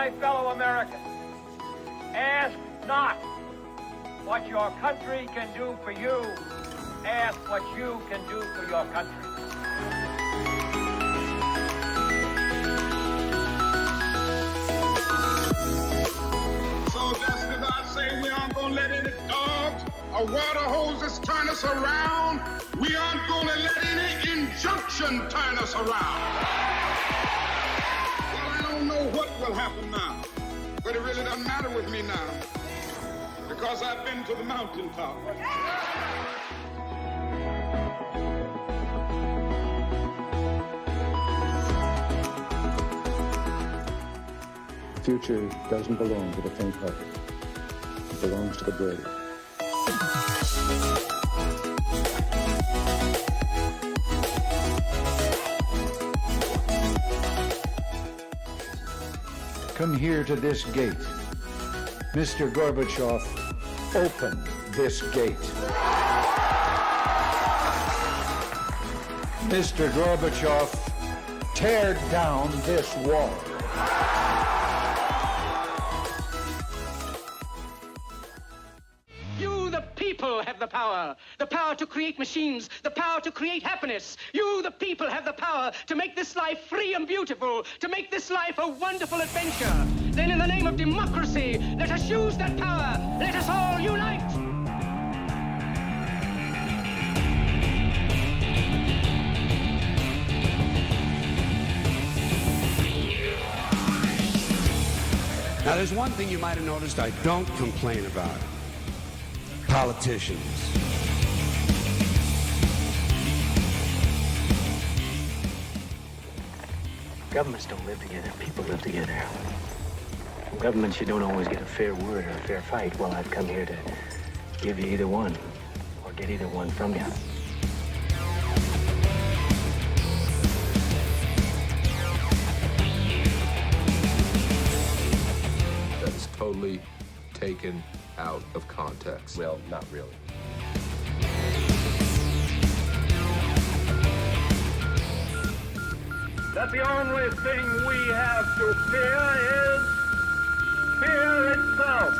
my fellow Americans, ask not what your country can do for you. Ask what you can do for your country. So just as I say we aren't going to let any dogs or water hoses turn us around, we aren't going to let any injunction turn us around. Well, I don't know what will happen now, but it really doesn't matter with me now, because I've been to the mountaintop. The future doesn't belong to the faint-hearted. It belongs to the brave. Come here to this gate. Mr. Gorbachev, open this gate. Mr. Gorbachev, tear down this wall. You, the people, have the power to create machines, the power to create happiness. You, the people, have the power to make this life free and beautiful, to make this life a wonderful adventure. Then in the name of democracy, let us use that power. Let us all unite. Now, there's one thing you might have noticed I don't complain about. Politicians. Governments don't live together, people live together. Governments, you don't always get a fair word or a fair fight. Well, I've come here to give you either one, or get either one from you. That is totally taken out of context. Well, not really. That the only thing we have to fear is fear itself.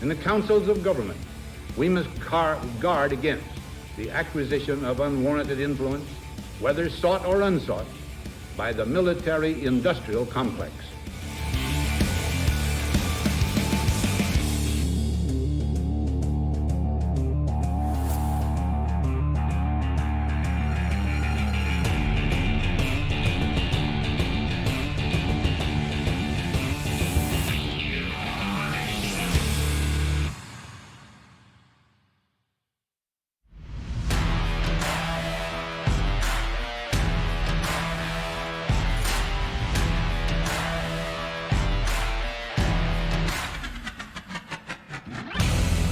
In the councils of government, we must guard against the acquisition of unwarranted influence, whether sought or unsought, by the military-industrial complex.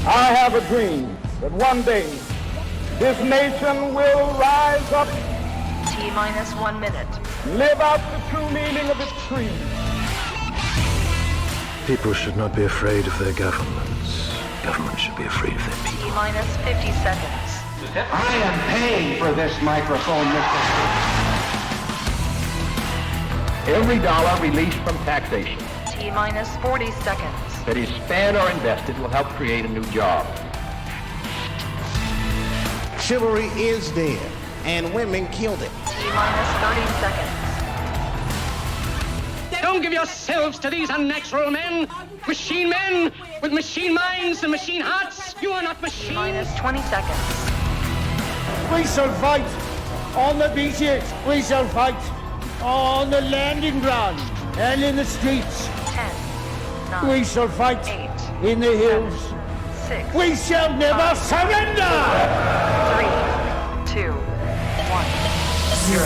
I have a dream that one day this nation will rise up, T-minus 1 minute. live out the true meaning of its creed. People should not be afraid of their governments. Governments should be afraid of their people. T-minus 50 seconds. I am paying for this microphone, Mr. Every dollar released from taxation T-minus 40 seconds. that is spent or invested will help create a new job. Chivalry is dead, and women killed it. T-minus 30 seconds. Don't give yourselves to these unnatural men, machine men with machine minds and machine hearts. You are not machines. T-minus 20 seconds. We shall fight on the beaches. We shall fight on the landing ground and in the streets. 10, 9, We shall fight 8, in the hills. 6, We shall never surrender! 3, 2, 1, 0.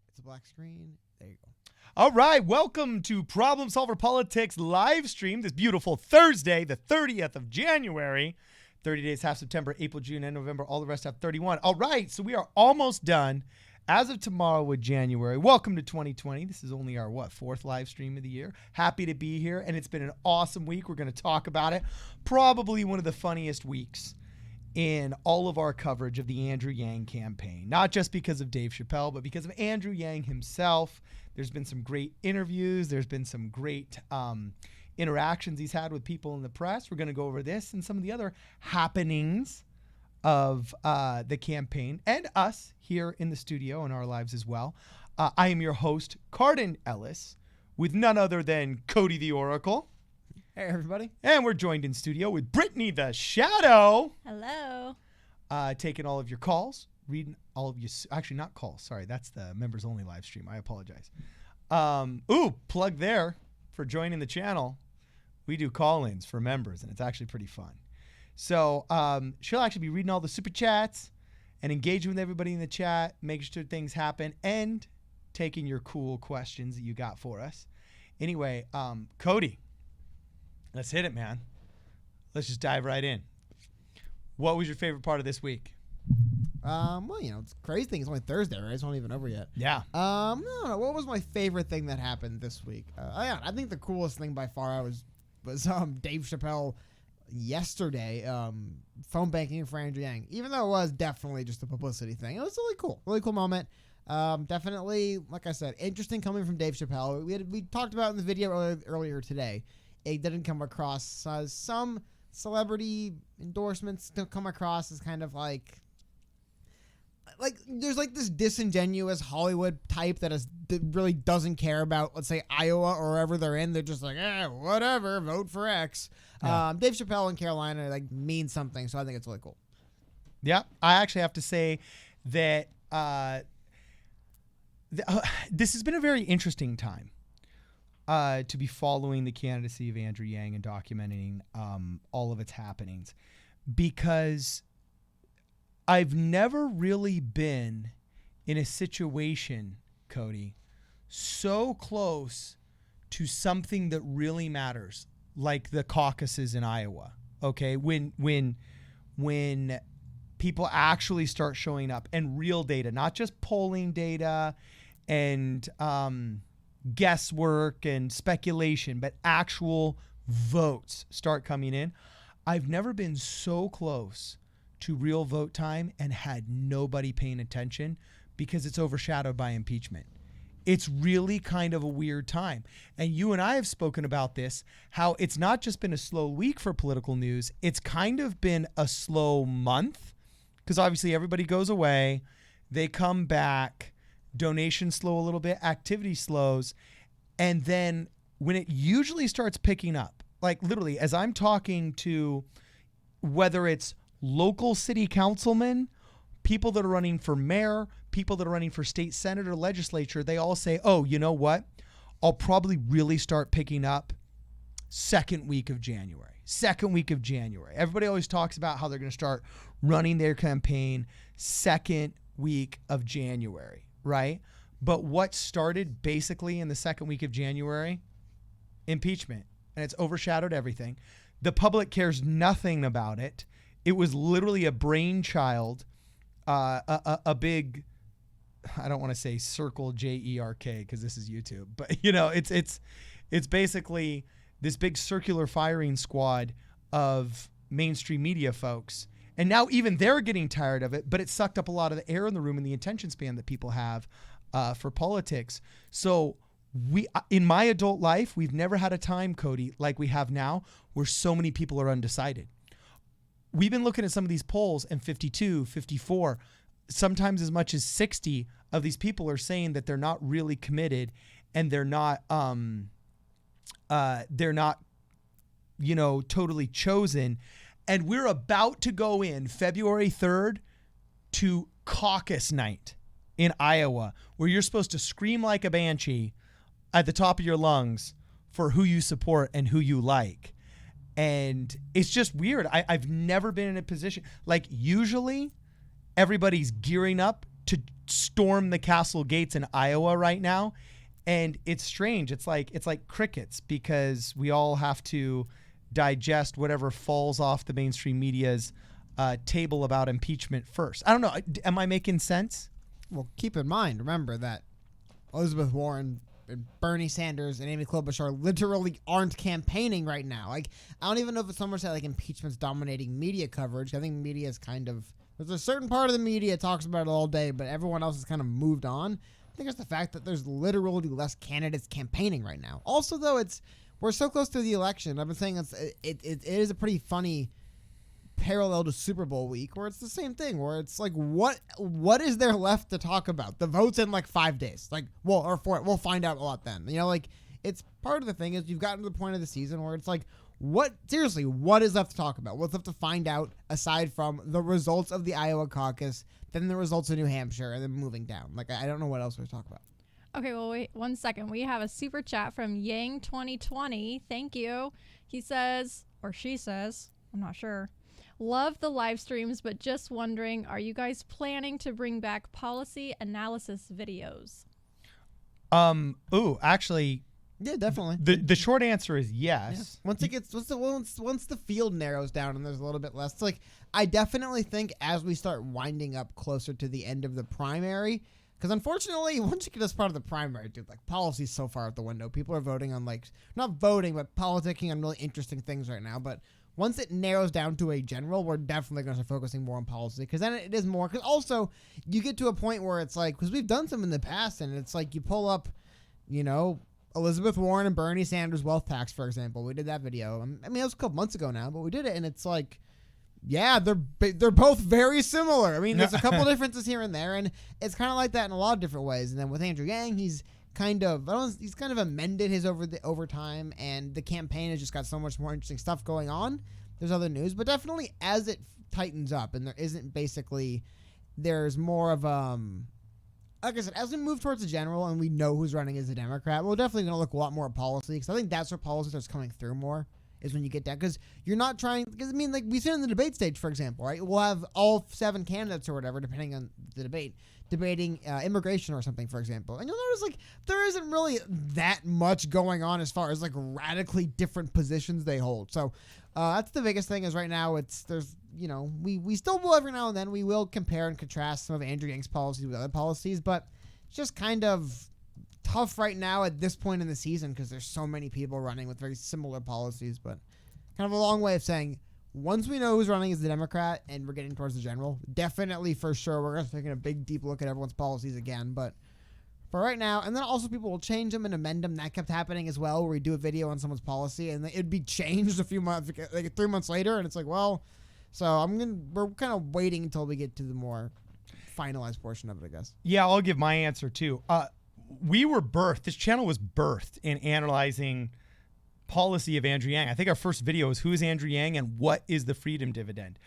It's a black screen. There you go. All right, welcome to Problem Solver Politics live stream this beautiful Thursday, the 30th of January. 30 days, half September, April, June, and November. All the rest have 31. All right, so we are almost done. As of tomorrow with January, welcome to 2020. This is only our, fourth live stream of the year. Happy to be here, and it's been an awesome week. We're going to talk about it. Probably one of the funniest weeks in all of our coverage of the Andrew Yang campaign. Not just because of Dave Chappelle, but because of Andrew Yang himself. There's been some great interviews. There's been some great interactions he's had with people in the press. We're going to go over this and some of the other happenings of the campaign and us here in the studio in our lives as well. I am your host, Cardin Ellis, with none other than Cody the Oracle. Hey, everybody. And we're joined in studio with Brittany the Shadow. Hello. Taking all of your calls, reading all of you. Actually, not calls. Sorry, that's the members only live stream. I apologize. Plug there for joining the channel. We do call-ins for members, and it's actually pretty fun. So she'll actually be reading all the super chats and engaging with everybody in the chat, making sure things happen, and taking your cool questions that you got for us. Anyway, Cody, let's hit it, man. Let's just dive right in. What was your favorite part of this week? Well, it's crazy thing. It's only Thursday, right? It's not even over yet. Yeah. No. What was my favorite thing that happened this week? I think the coolest thing by far was Dave Chappelle yesterday phone banking for Andrew Yang, even though it was definitely just a publicity thing. It was really cool moment. Definitely, like I said, interesting coming from Dave Chappelle. We talked about in the video earlier today. It didn't come across some celebrity endorsements don't come across as kind of like there's like this disingenuous Hollywood type that really doesn't care about, let's say, Iowa or wherever they're in. They're just like, whatever, vote for X. Yeah. Dave Chappelle in Carolina means something, so I think it's really cool. Yeah, I actually have to say that this has been a very interesting time to be following the candidacy of Andrew Yang and documenting all of its happenings, because I've never really been in a situation, Cody, so close to something that really matters, like the caucuses in Iowa. Okay, when people actually start showing up and real data, not just polling data and guesswork and speculation, but actual votes start coming in. I've never been so close to real vote time and had nobody paying attention, because it's overshadowed by impeachment. It's really kind of a weird time. And you and I have spoken about this, how it's not just been a slow week for political news, it's kind of been a slow month, because obviously everybody goes away, they come back, donations slow a little bit, activity slows, and then when it usually starts picking up, like literally as I'm talking to, whether it's local city councilmen, people that are running for mayor, people that are running for state senate or legislature, they all say, oh, you know what? I'll probably really start picking up second week of January. Everybody always talks about how they're going to start running their campaign second week of January, right? But what started basically in the second week of January? Impeachment. And it's overshadowed everything. The public cares nothing about it. It was literally a brainchild, a big, I don't want to say circle JERK because this is YouTube, but it's basically this big circular firing squad of mainstream media folks. And now even they're getting tired of it, but it sucked up a lot of the air in the room and the attention span that people have for politics. So in my adult life, we've never had a time, Cody, like we have now, where so many people are undecided. We've been looking at some of these polls, and 52, 54, sometimes as much as 60 of these people are saying that they're not really committed, and they're not totally chosen. And we're about to go in February 3rd to caucus night in Iowa, where you're supposed to scream like a banshee at the top of your lungs for who you support and who you like. And it's just weird. I've never been in a position, like usually everybody's gearing up to storm the castle gates in Iowa right now. And it's strange. It's like crickets, because we all have to digest whatever falls off the mainstream media's table about impeachment first. I don't know. Am I making sense? Well, keep in mind, remember that Elizabeth Warren and Bernie Sanders and Amy Klobuchar literally aren't campaigning right now. Like, I don't even know if it's so much that like impeachment's dominating media coverage. I think media is kind of, there's a certain part of the media talks about it all day, but everyone else has kind of moved on. I think it's the fact that there's literally less candidates campaigning right now. Also, though, we're so close to the election. I've been saying it is a pretty funny parallel to Super Bowl week, where it's the same thing, where it's like, what is there left to talk about? The vote's in like 5 days, like, we'll find out a lot then. You know, like, it's part of the thing is you've gotten to the point of the season where it's like, what is left to talk about? What's left to find out aside from the results of the Iowa caucus, then the results of New Hampshire, and then moving down? Like, I don't know what else we're talking about. Okay, well, wait 1 second. We have a super chat from Yang 2020. Thank you. He says, or she says, I'm not sure. Love the live streams, but just wondering, are you guys planning to bring back policy analysis videos? Actually, yeah, definitely. The short answer is yes. Yeah. Once the field narrows down and there's a little bit less, it's like, I definitely think as we start winding up closer to the end of the primary, because unfortunately, once you get this part of the primary, dude, like, policy's so far out the window. People are voting on, like, not voting, but politicking on really interesting things right now. But once it narrows down to a general, we're definitely going to start focusing more on policy, because then it is more, because also you get to a point where it's like, because we've done some in the past, and it's like you pull up, you know, Elizabeth Warren and Bernie Sanders wealth tax, for example. We did that video. I mean, it was a couple months ago now, but we did it, and it's like, yeah, they're both very similar. I mean, there's a couple differences here and there, and it's kind of like that in a lot of different ways. And then with Andrew Yang, he's kind of amended his over time, and the campaign has just got so much more interesting stuff going on. There's other news, but definitely as it tightens up, and there's more of like I said, as we move towards the general and we know who's running as a Democrat, we're definitely going to look a lot more at policy, because I think that's where policy starts coming through more, is when you get down, because you're not trying, because I mean, like, we sit in the debate stage, for example, right? We'll have all 7 candidates or whatever, depending on the debate, debating immigration or something, for example. And you'll notice, like, there isn't really that much going on as far as, like, radically different positions they hold. So that's the biggest thing, is right now we still will every now and then, we will compare and contrast some of Andrew Yang's policies with other policies, but it's just kind of tough right now at this point in the season, because there's so many people running with very similar policies. But kind of a long way of saying, once we know who's running as the Democrat and we're getting towards the general, definitely for sure we're going to take a big deep look at everyone's policies again. But for right now, and then also people will change them and amend them. That kept happening as well, where we do a video on someone's policy and it'd be changed a few months, like 3 months later, and it's like, well, so we're kind of waiting until we get to the more finalized portion of it, I guess. Yeah, I'll give my answer too. This channel was birthed in analyzing policy of Andrew Yang. I think our first video is who is Andrew Yang and what is the freedom dividend.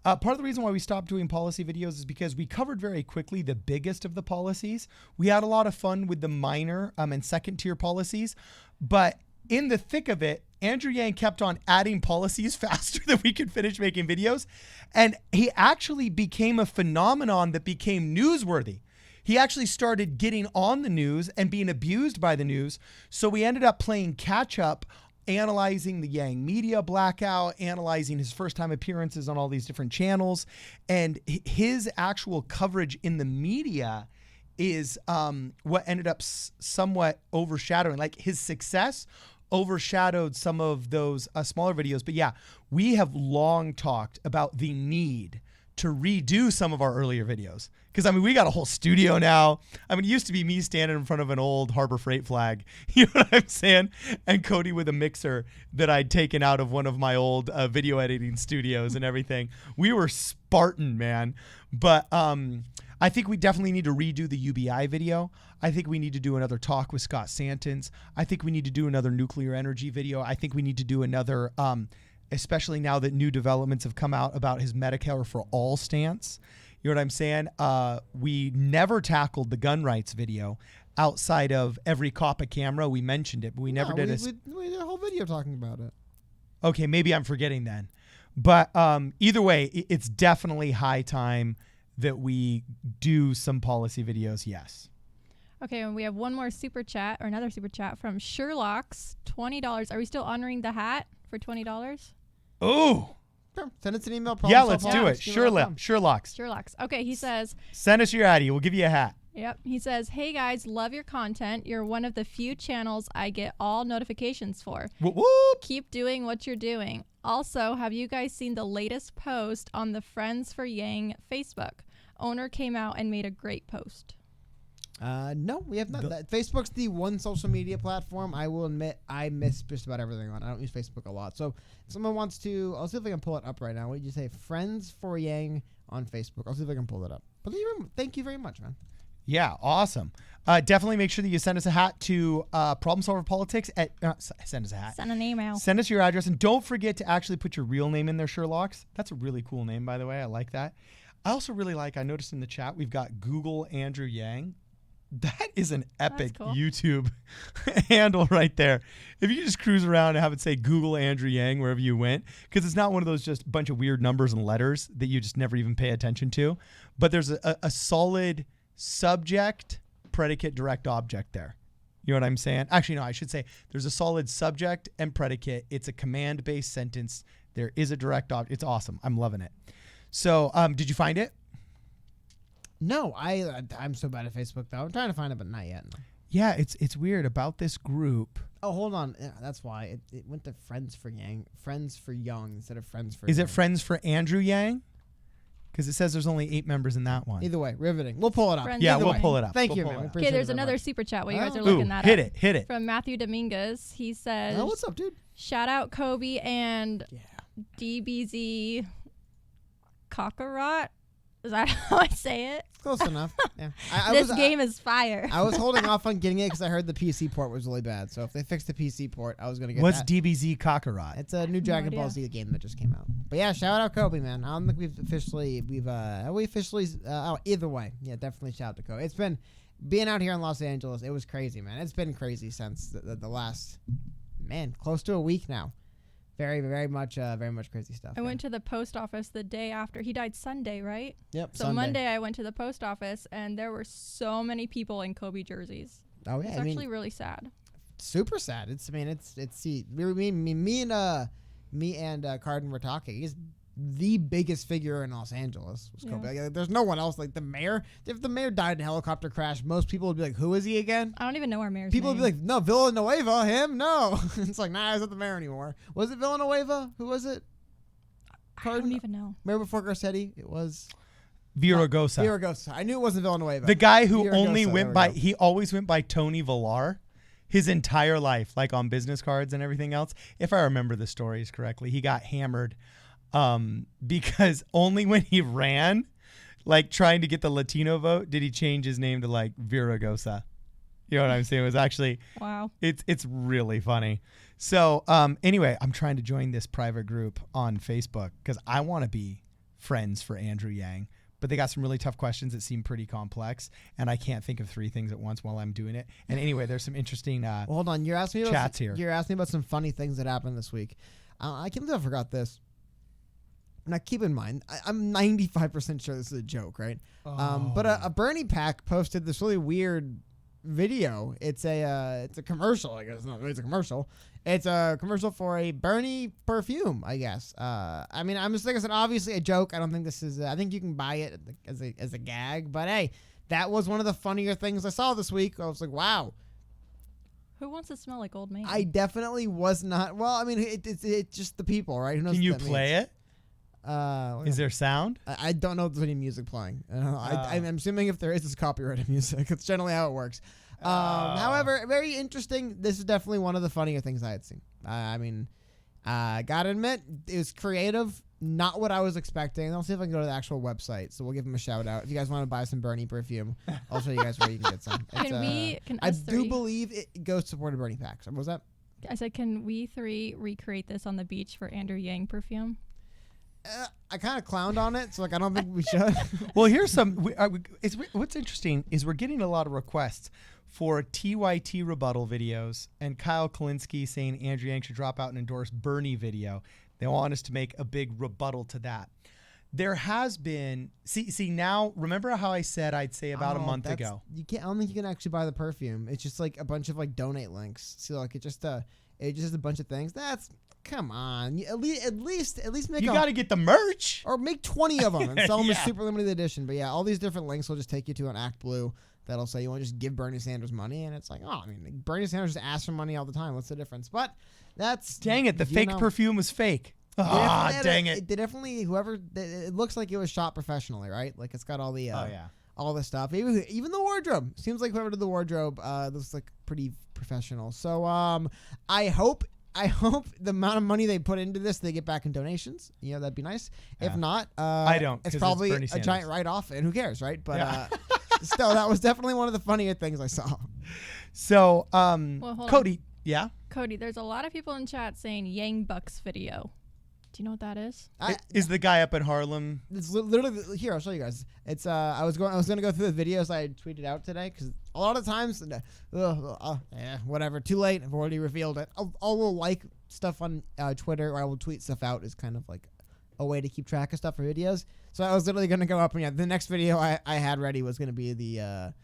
Part of the reason why we stopped doing policy videos is because we covered very quickly the biggest of the policies. We had a lot of fun with the minor and second tier policies, but in the thick of it, Andrew Yang kept on adding policies faster than we could finish making videos. And he actually became a phenomenon that became newsworthy. He actually started getting on the news and being abused by the news. So we ended up playing catch up, analyzing the Yang media blackout, analyzing his first time appearances on all these different channels. And his actual coverage in the media is what ended up somewhat overshadowing, like his success overshadowed some of those smaller videos. But yeah, we have long talked about the need to redo some of our earlier videos. Because, I mean, we got a whole studio now. I mean, it used to be me standing in front of an old Harbor Freight flag. You know what I'm saying? And Cody with a mixer that I'd taken out of one of my old video editing studios and everything. We were Spartan, man. But I think we definitely need to redo the UBI video. I think we need to do another talk with Scott Santens. I think we need to do another nuclear energy video. I think we need to do another, especially now that new developments have come out about his Medicare for All stance. You know what I'm saying? We never tackled the gun rights video outside of every cop a camera. We mentioned it, but we never did we did a whole video talking about it. Okay, maybe I'm forgetting then. But either way, it's definitely high time that we do some policy videos, yes. Okay, and we have one more super chat, or another super chat from Sherlock's, $20. Are we still honoring the hat for $20? Oh, Sure. Send us an email. Yeah, let's do it. Sherlocks. Sherlocks. Okay, he says. Send us your Addy. We'll give you a hat. Yep. He says, hey guys, love your content. You're one of the few channels I get all notifications for. Whoop, whoop. Keep doing what you're doing. Also, have you guys seen the latest post on the Friends for Yang Facebook? Owner came out and made a great post. No, we have not. Facebook's the one social media platform. I will admit I miss just about everything on. I don't use Facebook a lot. So if someone wants to, I'll see if I can pull it up right now. What did you say? Friends for Yang on Facebook. I'll see if I can pull it up. But thank you very much, man. Yeah, awesome. Definitely make sure that you send us a hat to Problem Solver Politics at send us a hat. Send an email. Send us your address, and don't forget to actually put your real name in there, Sherlocks. That's a really cool name, by the way. I like that. I also really like, I noticed in the chat, we've got Google Andrew Yang. That is an epic cool. YouTube handle right there. If you just cruise around and have it say Google Andrew Yang wherever you went, because it's not one of those just bunch of weird numbers and letters that you just never even pay attention to, but there's a solid subject, predicate, direct object there. You know what I'm saying? Actually, no, I should say there's a solid subject and predicate. It's a command-based sentence. There is a direct object. It's awesome. I'm loving it. So did you find it? No, I'm so bad at Facebook, though. I'm trying to find it, but not yet. Yeah, it's weird about this group. Oh, hold on. Yeah, that's why. It went to Friends for Yang. Friends for Young instead of Friends for Is Yang. it Friends for Andrew Yang? Because it says there's only 8 members in that one. Either way, riveting. We'll pull it up. We'll pull it up. Thank you, man. Okay, there's another super chat while you guys are looking that up. Hit it. From Matthew Dominguez. He says, oh, what's up, dude? Shout out Kobe and DBZ Kakarot. Is that how I say it? Close enough. Yeah. This game is fire. I was holding off on getting it because I heard the PC port was really bad. So if they fixed the PC port, I was going to get What's that. DBZ Kakarot? It's a new Dragon Ball Z game that just came out. But yeah, shout out Kobe, man. I don't think either way. Yeah, definitely shout out to Kobe. It's been being out here in Los Angeles. It was crazy, man. It's been crazy since the last, close to a week now. Very, very much crazy stuff. I went to the post office the day after. He died Sunday, right? Yep. So Sunday. Monday I went to the post office and there were so many people in Kobe jerseys. Oh yeah, it's actually really sad. Super sad. Me and Carden were talking. He's the biggest figure in Los Angeles was Kobe. Like, there's no one else like the mayor. If the mayor died in a helicopter crash, most people would be like, "Who is he again?" I don't even know our mayor's People name. would be like, "No, Villanueva, him, no." It's like, nah, he's not the mayor anymore. Was it Villanueva? Who was it? I don't even know. Mayor before Garcetti, it was Villaraigosa. Villaraigosa. I knew it wasn't Villanueva. The guy who he always went by Tony Villar his entire life, like on business cards and everything else. If I remember the stories correctly, he got hammered because only when he ran, like trying to get the Latino vote, did he change his name to like Villaraigosa. You know what I'm saying? It was actually, wow. It's really funny. So anyway, I'm trying to join this private group on Facebook because I want to be friends for Andrew Yang, but they got some really tough questions that seem pretty complex, and I can't think of 3 things at once while I'm doing it. And anyway, there's some interesting well, hold on. You're asking me about chats here. You're asking me about some funny things that happened this week. I can't believe I forgot this. Now, keep in mind, I'm 95% sure this is a joke, right? But a Bernie PAC posted this really weird video. It's a commercial, I guess. Not really, it's a commercial. It's a commercial for a Bernie perfume, I guess. I mean, I'm just thinking it's obviously a joke. I don't think this is. I think you can buy it as a gag. But hey, that was one of the funnier things I saw this week. I was like, wow. Who wants to smell like old man? I definitely was not. Well, I mean, it's just the people, right? Who knows? Can you what that play means? it? Is there sound? I don't know if there's any music playing. I'm assuming if there is, it's copyrighted music. It's generally how it works. However, very interesting. This is definitely one of the funnier things I had seen. Gotta admit, it was creative. Not what I was expecting. I'll see if I can go to the actual website. So we'll give them a shout out. If you guys want to buy some Bernie perfume, I'll show you guys where you can get some. I do believe it goes to support a Bernie PAC. So what was that? I said, can we 3 recreate this on the beach for Andrew Yang perfume? I kind of clowned on it, so like I don't think we should. Well, here's some. What's interesting is we're getting a lot of requests for TYT rebuttal videos, and Kyle Kalinske saying Andrew Yang should drop out and endorse Bernie video. They want us to make a big rebuttal to that. There has been see now. Remember how I said I'd say about a month ago? You can't. I don't think you can actually buy the perfume. It's just like a bunch of like donate links. So like it just It's just a bunch of things. Come on. At least make You got to get the merch. or make 20 of them and sell them Yeah. as super limited edition. But yeah, all these different links will just take you to an Act Blue that'll say you want to just give Bernie Sanders money, and it's like, oh, I mean, Bernie Sanders just asks for money all the time. What's the difference? But that's Dang it, the fake perfume was fake. Dang it. They definitely it looks like it was shot professionally, right? Like it's got all the all the stuff. Even the wardrobe. Seems like whoever did the wardrobe looks like pretty professional. So I hope the amount of money they put into this, they get back in donations. That'd be nice. Yeah. If not, I don't. It's probably Bernie a Sanders. giant write-off, and who cares, right? But still, that was definitely one of the funnier things I saw. So, hold Cody, on. yeah? Cody, there's a lot of people in chat saying Yang Bucks video. Do you know what that is? Is the guy up in Harlem? It's literally here. I'll show you guys. It's I was gonna go through the videos I tweeted out today because a lot of times, whatever. Too late. I've already revealed it. I'll like stuff on Twitter, or I will tweet stuff out. Is kind of like a way to keep track of stuff for videos. So I was literally gonna go up, and the next video I had ready was gonna be the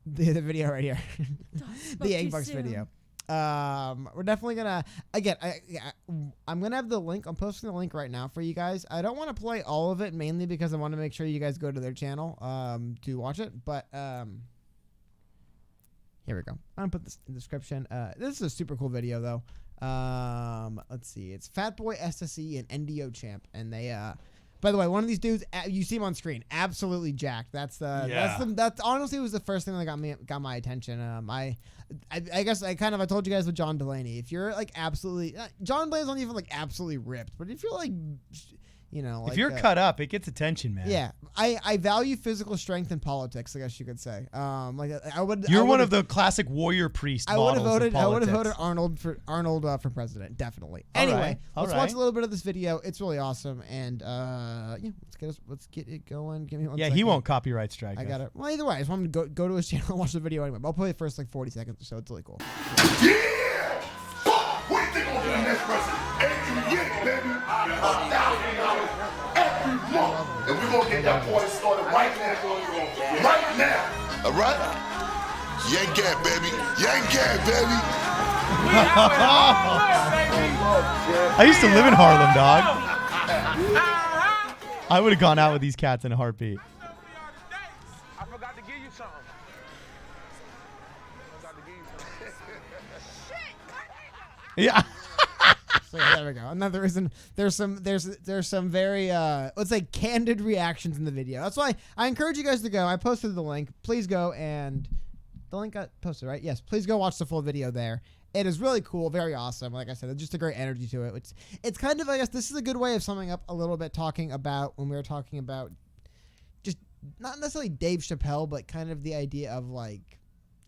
video right here, the Yang Bucks video. We're definitely gonna I'm gonna have the link. I'm posting the link right now for you guys. I don't want to play all of it mainly because I want to make sure you guys go to their channel to watch it. But here we go. I'm gonna put this in the description. This is a super cool video though. Let's see. It's Fatboy SSE and NDO Champ, and they by the way, one of these dudes, you see him on screen, absolutely jacked. That's honestly was the first thing that got my attention. I guess I told you guys with John Delaney. If you're like absolutely, John Delaney's not even like absolutely ripped, but if you're like, like, if you're cut up, it gets attention, man. Yeah, I value physical strength in politics. I guess you could say. You're one of the classic warrior priest. I would have voted. I would have voted Arnold for president, definitely. Anyway, let's watch a little bit of this video. It's really awesome, and let's get it going. Give me one. Yeah, second. he won't copyright strike. I got it. Well, either way, I just want him to go to his channel and watch the video anyway. But I'll play the first like 40 seconds or so. It's really cool. Yeah! Fuck! What do you think gonna be the next president? Every year, baby. $1,000 every month. And we're gonna get that party started right now. Right now. All right? Yank Gab, baby. Yank Gab, baby. I used to live in Harlem, dog. I would have gone out with these cats in a heartbeat. I forgot to give you something. Yeah. So there we go. Another reason there's some very let's say candid reactions in the video. That's why I encourage you guys to go. I posted the link. Please go, and the link got posted, right? Yes. Please go watch the full video there. It is really cool, very awesome. Like I said, it's just a great energy to it. It's kind of, I guess this is a good way of summing up a little bit, talking about when we were talking about just not necessarily Dave Chappelle, but kind of the idea of like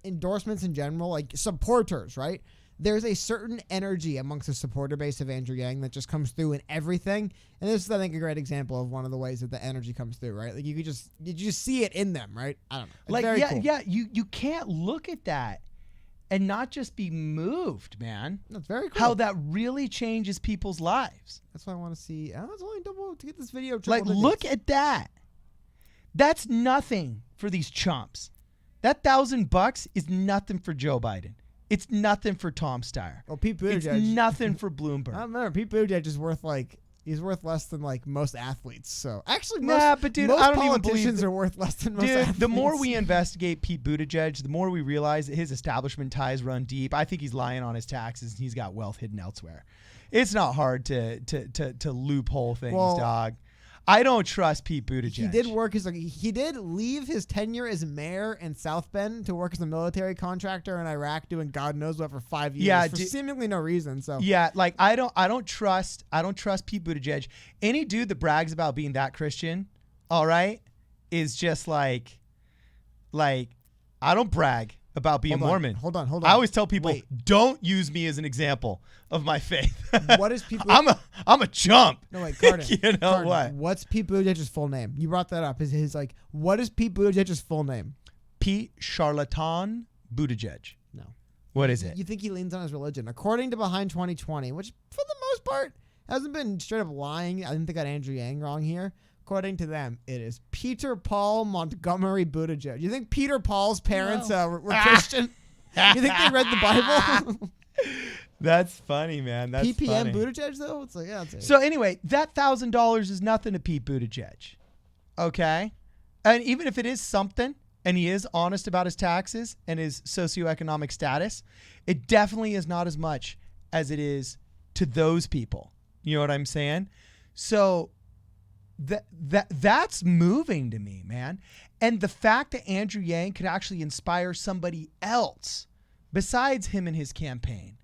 endorsements in general, like supporters, right? There's a certain energy amongst the supporter base of Andrew Yang that just comes through in everything. And this is, I think, a great example of one of the ways that the energy comes through, right? Like you just see it in them, right? I don't know. It's like, very yeah, cool. yeah, you can't look at that and not just be moved, man. That's very cool. How that really changes people's lives. That's why I want to see. I was only double to get this video. Like, look at that. That's nothing for these chumps. That $1,000 is nothing for Joe Biden. It's nothing for Tom Steyer. Well, Pete Buttigieg. It's nothing for Bloomberg. I remember Pete Buttigieg is worth he's worth less than like most athletes. So actually, but dude, most I don't even believe politicians are worth less than most athletes. The more we investigate Pete Buttigieg, the more we realize that his establishment ties run deep. I think he's lying on his taxes and he's got wealth hidden elsewhere. It's not hard to loophole things, dog. I don't trust Pete Buttigieg. He did leave his tenure as mayor in South Bend to work as a military contractor in Iraq, doing God knows what for 5 years for seemingly no reason. So yeah, like I don't trust Pete Buttigieg. Any dude that brags about being that Christian, all right, is just like I don't brag about being Mormon. Hold on. I always tell people, don't use me as an example of my faith. What is Pete? I'm a chump. No, wait, Carden. Carden, what? What's Pete Buttigieg's full name? You brought that up. What is Pete Buttigieg's full name? Pete Charlatan Buttigieg. No. What is it? You think he leans on his religion? According to Behind 2020, which for the most part hasn't been straight up lying. I think they got Andrew Yang wrong here. According to them, it is Peter Paul Montgomery Buttigieg. You think Peter Paul's parents were Christian? You think they read the Bible? That's funny, man. That's PPM funny. Buttigieg though. It's like yeah. It's So anyway, that $1,000 is nothing to Pete Buttigieg. Okay, and even if it is something, and he is honest about his taxes and his socioeconomic status, it definitely is not as much as it is to those people. You know what I'm saying? So that's moving to me, man. And the fact that Andrew Yang could actually inspire somebody else besides him and his campaign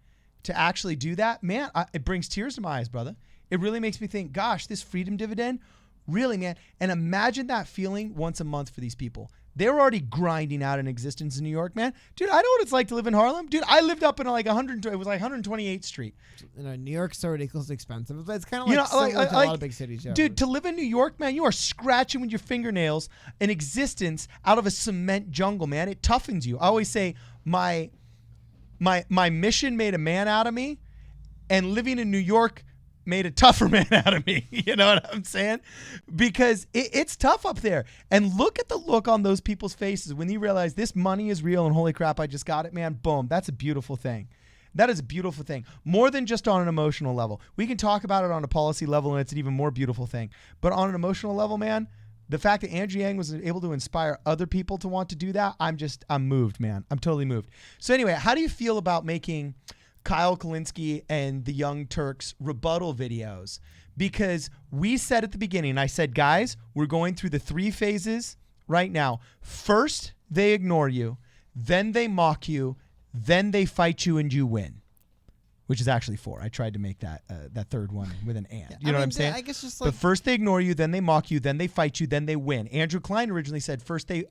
to actually do that, man, it brings tears to my eyes, brother. It really makes me think, gosh, this freedom dividend, really, man. And imagine that feeling once a month for these people. They're already grinding out an existence in New York, man. Dude, I know what it's like to live in Harlem. Dude, I lived up in like 128th Street. New York's so ridiculously expensive. It's kind of like, similar to a lot of big cities. Yeah, dude, to live in New York, man, you are scratching with your fingernails an existence out of a cement jungle, man. It toughens you. I always say my mission made a man out of me, and living in New York made a tougher man out of me. You know what I'm saying? Because it's tough up there. And look at the look on those people's faces when you realize this money is real and holy crap, I just got it, man. Boom. That's a beautiful thing. That is a beautiful thing. More than just on an emotional level. We can talk about it on a policy level, and it's an even more beautiful thing. But on an emotional level, man, the fact that Andrew Yang was able to inspire other people to want to do that, I'm moved, man. I'm totally moved. So anyway, how do you feel about making Kyle Kalinske and the Young Turks rebuttal videos? Because we said at the beginning, I said, guys, we're going through the 3 phases right now. First, they ignore you. Then they mock you. Then they fight you and you win. Which is actually 4. I tried to make that third one with an and. You know what I'm saying? I guess just like, but first they ignore you, then they mock you, then they fight you, then they win. Andrew Klein originally said first they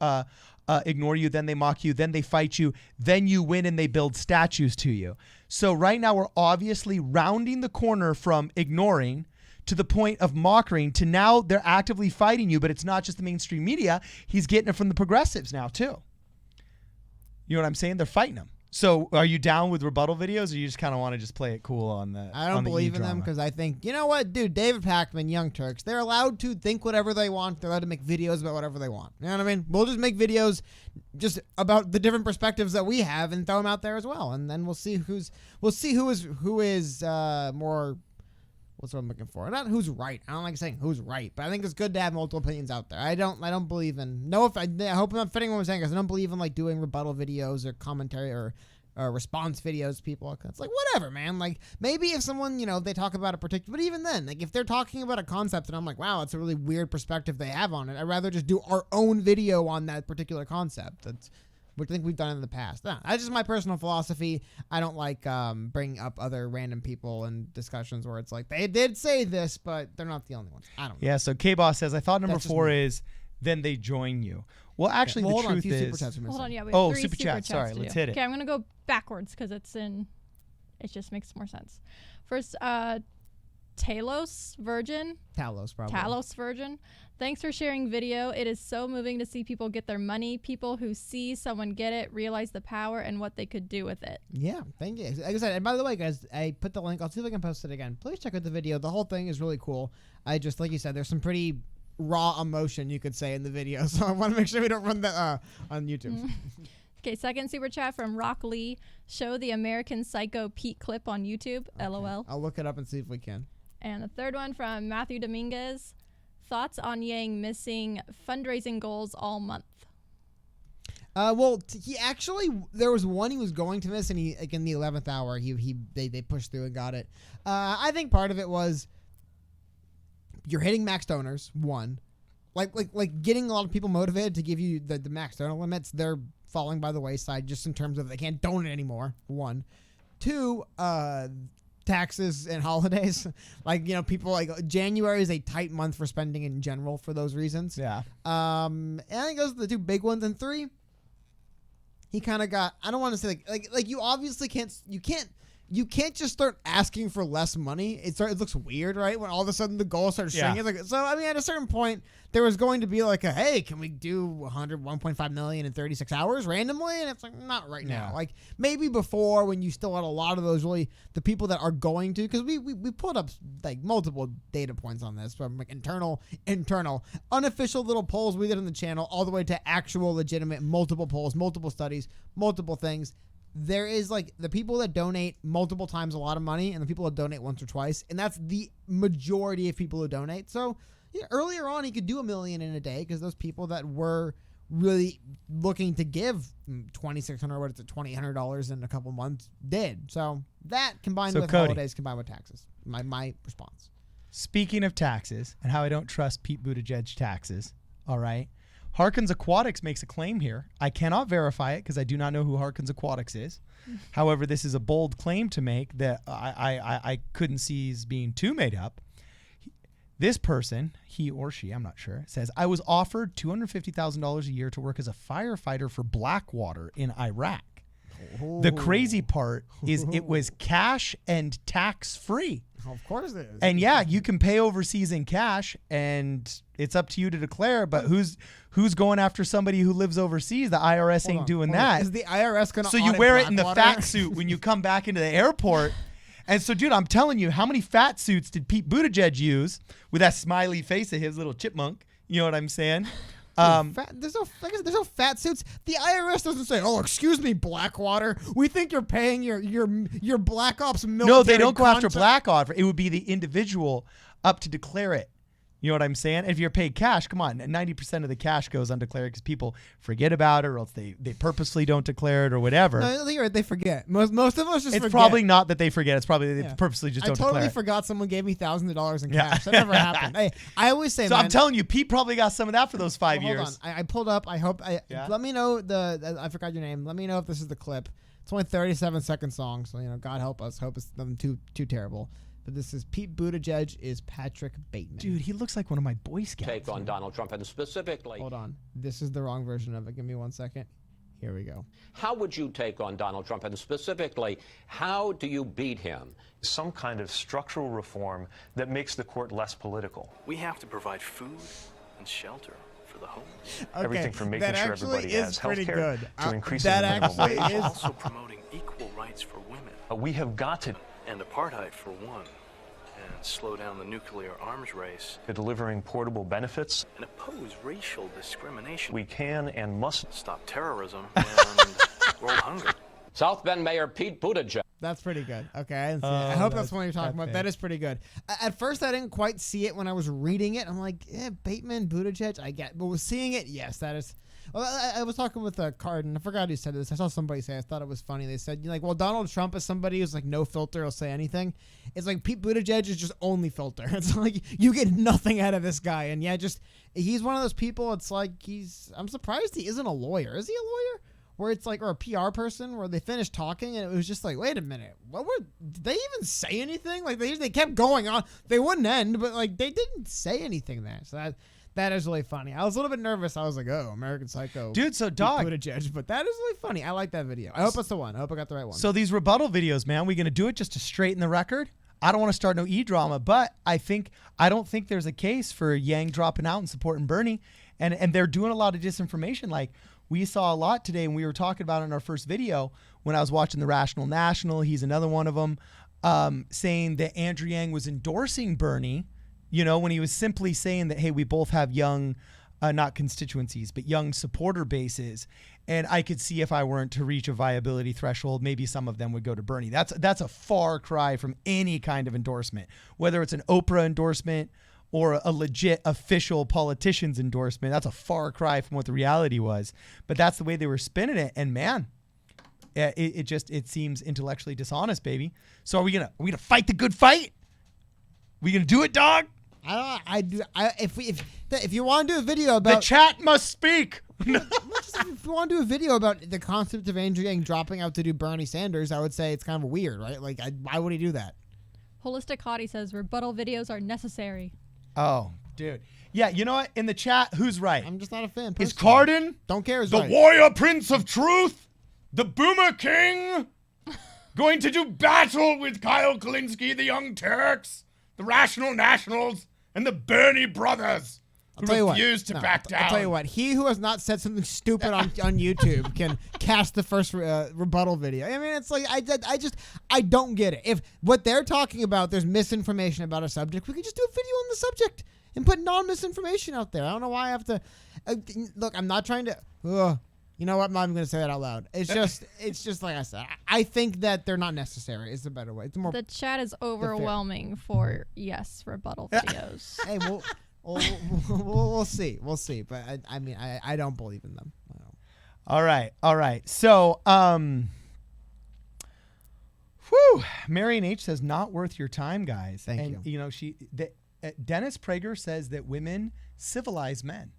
ignore you, then they mock you, then they fight you, then you win and they build statues to you. So right now we're obviously rounding the corner from ignoring to the point of mocking to now they're actively fighting you, but it's not just the mainstream media. He's getting it from the progressives now too. You know what I'm saying? They're fighting him. So are you down with rebuttal videos, or you just kind of want to just play it cool on the I don't believe in them because I think, you know what, dude, David Pakman, Young Turks, they're allowed to think whatever they want. They're allowed to make videos about whatever they want. You know what I mean? We'll just make videos just about the different perspectives that we have and throw them out there as well. And then we'll see who is more, what's what I'm looking for? Not who's right. I don't like saying who's right, but I think it's good to have multiple opinions out there. I don't believe in, I hope I'm not fitting what I'm saying, because I don't believe in like doing rebuttal videos or commentary or response videos, people. It's like, whatever, man. Like, maybe if someone, they talk about a particular, but even then, like, if they're talking about a concept and I'm like, wow, it's a really weird perspective they have on it, I'd rather just do our own video on that particular concept. That's which I think we've done in the past. That's just my personal philosophy. I don't like bringing up other random people in discussions where it's like, they did say this, but they're not the only ones. I don't know. Yeah, so K-Boss says, I thought number 4 is then they join you. Well, actually, the truth is... Hold on, yeah, we have 3 super chat. Sorry, let's hit it. Okay, I'm going to go backwards because it just makes more sense. First, Talos Virgin. Talos, probably. Talos Virgin. Thanks for sharing video. It is so moving to see people get their money. People who see someone get it realize the power and what they could do with it. Yeah, thank you. Like I said, and by the way, guys, I put the link. I'll see if I can post it again. Please check out the video. The whole thing is really cool. I just, like you said, there's some pretty raw emotion, you could say, in the video. So I want to make sure we don't run that on YouTube. Okay, second super chat from Rock Lee. Show the American Psycho Pete clip on YouTube. Okay. LOL. I'll look it up and see if we can. And the third one from Matthew Dominguez. Thoughts on Yang missing fundraising goals all month? Well, he actually, there was one he was going to miss, and he, like, in the 11th hour, they pushed through and got it. I think part of it was you're hitting max donors, one. Like getting a lot of people motivated to give you the max donor limits, they're falling by the wayside just in terms of they can't donate anymore, one. 2, taxes and holidays. Like, people, like, January is a tight month for spending in general for those reasons. Yeah. And I think those are the 2 big ones. And 3, he kind of got, I don't want to say like you obviously you can't just start asking for less money. It looks weird, right? When all of a sudden the goal starts shrinking. Yeah. So, I mean, at a certain point, there was going to be like hey, can we do 1.5 million in 36 hours randomly? And it's like, not right now. Like, maybe before, when you still had a lot of those, really, the people that are going to, because we pulled up like multiple data points on this from like internal, unofficial little polls we did on the channel, all the way to actual legitimate multiple polls, multiple studies, multiple things. there is like the people that donate multiple times a lot of money and the people that donate once or twice, and that's the majority of people who donate. So earlier on, he could do $1 million in a day because those people that were really looking to give $2,600, what is it, $2,800 in a couple months did. So that combined with Cody, holidays, combined with taxes, my response. Speaking of taxes and how I don't trust Pete Buttigieg taxes, all right. Harkins Aquatics makes a claim here. I cannot verify it because I do not know who Harkins Aquatics is. However, this is a bold claim to make that I couldn't see as being too made up. This person, he or she, I'm not sure, says, I was offered $250,000 a year to work as a firefighter for Blackwater in Iraq. The crazy part is it was cash and tax-free. Of course it is. And yeah, you can pay overseas in cash, and it's up to you to declare. But who's going after somebody who lives overseas? The IRS ain't doing that. Is the IRS going to? So you wear it in the fat suit when you come back into the airport. And so, dude, I'm telling you, how many fat suits did Pete Buttigieg use with that smiley face of his, little chipmunk? You know what I'm saying? There's no fat suits. The IRS doesn't say, "Oh, excuse me, Blackwater. We think you're paying your Black Ops military." No, they don't go after Blackwater. It would be the individual up to declare it. You know what I'm saying? If you're paid cash, come on, 90% of the cash goes undeclared because people forget about it, or else they purposely don't declare it or whatever. No, you're right, they forget. Most of us just It's forget. probably not that they forget. It's probably they purposely just don't declare it. I totally forgot someone gave me $1,000 in cash. That never happened. Hey, I always say, so I'm telling you, Pete probably got some of that for those 5 years. Hold on. I pulled up. Let me know I forgot your name. Let me know if this is the clip. It's only 37-second song, so God help us. Hope it's nothing too terrible. But this is Pete Buttigieg is Patrick Bateman. Dude, he looks like one of my Boy Scouts. Take on Donald Trump and specifically. Hold on. This is the wrong version of it. Give me 1 second. Here we go. How would you take on Donald Trump and specifically, how do you beat him? Some kind of structural reform that makes the court less political. We have to provide food and shelter for the homeless. Okay, everything from making sure everybody has health care to increasing the minimum wage. Also promoting equal rights for women. We have got to end apartheid for one, and slow down the nuclear arms race. Delivering portable benefits. And oppose racial discrimination. We can and must stop terrorism and world hunger. South Bend Mayor Pete Buttigieg. That's pretty good. Okay, I didn't see it. I hope that's what you're talking about. That is pretty good. At first, I didn't quite see it when I was reading it. I'm like, Bateman, Buttigieg, I get. But with seeing it, yes, that is. Well, I was talking with Cardin. I forgot who said this. I saw somebody say. I thought it was funny. They said, well, Donald Trump is somebody who's like no filter. He'll say anything. It's like Pete Buttigieg is just only filter. It's like you get nothing out of this guy. And yeah, just he's one of those people. It's like I'm surprised he isn't a lawyer. Is he a lawyer? Where it's like, or a PR person, where they finished talking and it was just like, wait a minute, did they even say anything? Like they kept going on. They wouldn't end, but like they didn't say anything there. So that is really funny. I was a little bit nervous. I was like, oh, American Psycho. Dude, so dog. Buttigieg, but that is really funny. I like that video. I hope it's the one. I hope I got the right one. So these rebuttal videos, man, we going to do it just to straighten the record? I don't want to start no e-drama, but I don't think there's a case for Yang dropping out and supporting Bernie. And they're doing a lot of disinformation. Like we saw a lot today, and we were talking about it in our first video when I was watching the Rational National. He's another one of them, saying that Andrew Yang was endorsing Bernie, when he was simply saying that, hey, we both have young, not constituencies, but young supporter bases. And I could see if I weren't to reach a viability threshold, maybe some of them would go to Bernie. That's a far cry from any kind of endorsement, whether it's an Oprah endorsement or a legit official politician's endorsement. That's a far cry from what the reality was. But that's the way they were spinning it. And man, it seems intellectually dishonest, baby. So are we gonna fight the good fight? We gonna do it, dog? If you want to do a video about the chat must speak. If you want to do a video about the concept of Andrew Yang dropping out to do Bernie Sanders, I would say it's kind of weird, right? Like, why would he do that? Holistic Hottie says rebuttal videos are necessary. Oh, dude. Yeah, you know what? In the chat, who's right? I'm just not a fan. Is Cardin? Don't care. The warrior prince of truth? The boomer king? Going to do battle with Kyle Kalinske, the Young Turks, the Rational Nationals, and the Bernie brothers who refuse to back down. I'll tell you what. He who has not said something stupid on YouTube can cast the first rebuttal video. I mean, it's like, I don't get it. If what they're talking about, there's misinformation about a subject, we could just do a video on the subject and put non-misinformation out there. I don't know why I have to. Look, I'm not trying to. You know what? I'm not even going to say that out loud. It's just like I said. I think that they're not necessary. It's a better way. It's more. The chat is overwhelming for yes rebuttal videos. Hey, we'll see. We'll see. But I mean, I don't believe in them. All right. So, Marion H says, not worth your time, guys. Thank you. You know, Dennis Prager says that women civilize men.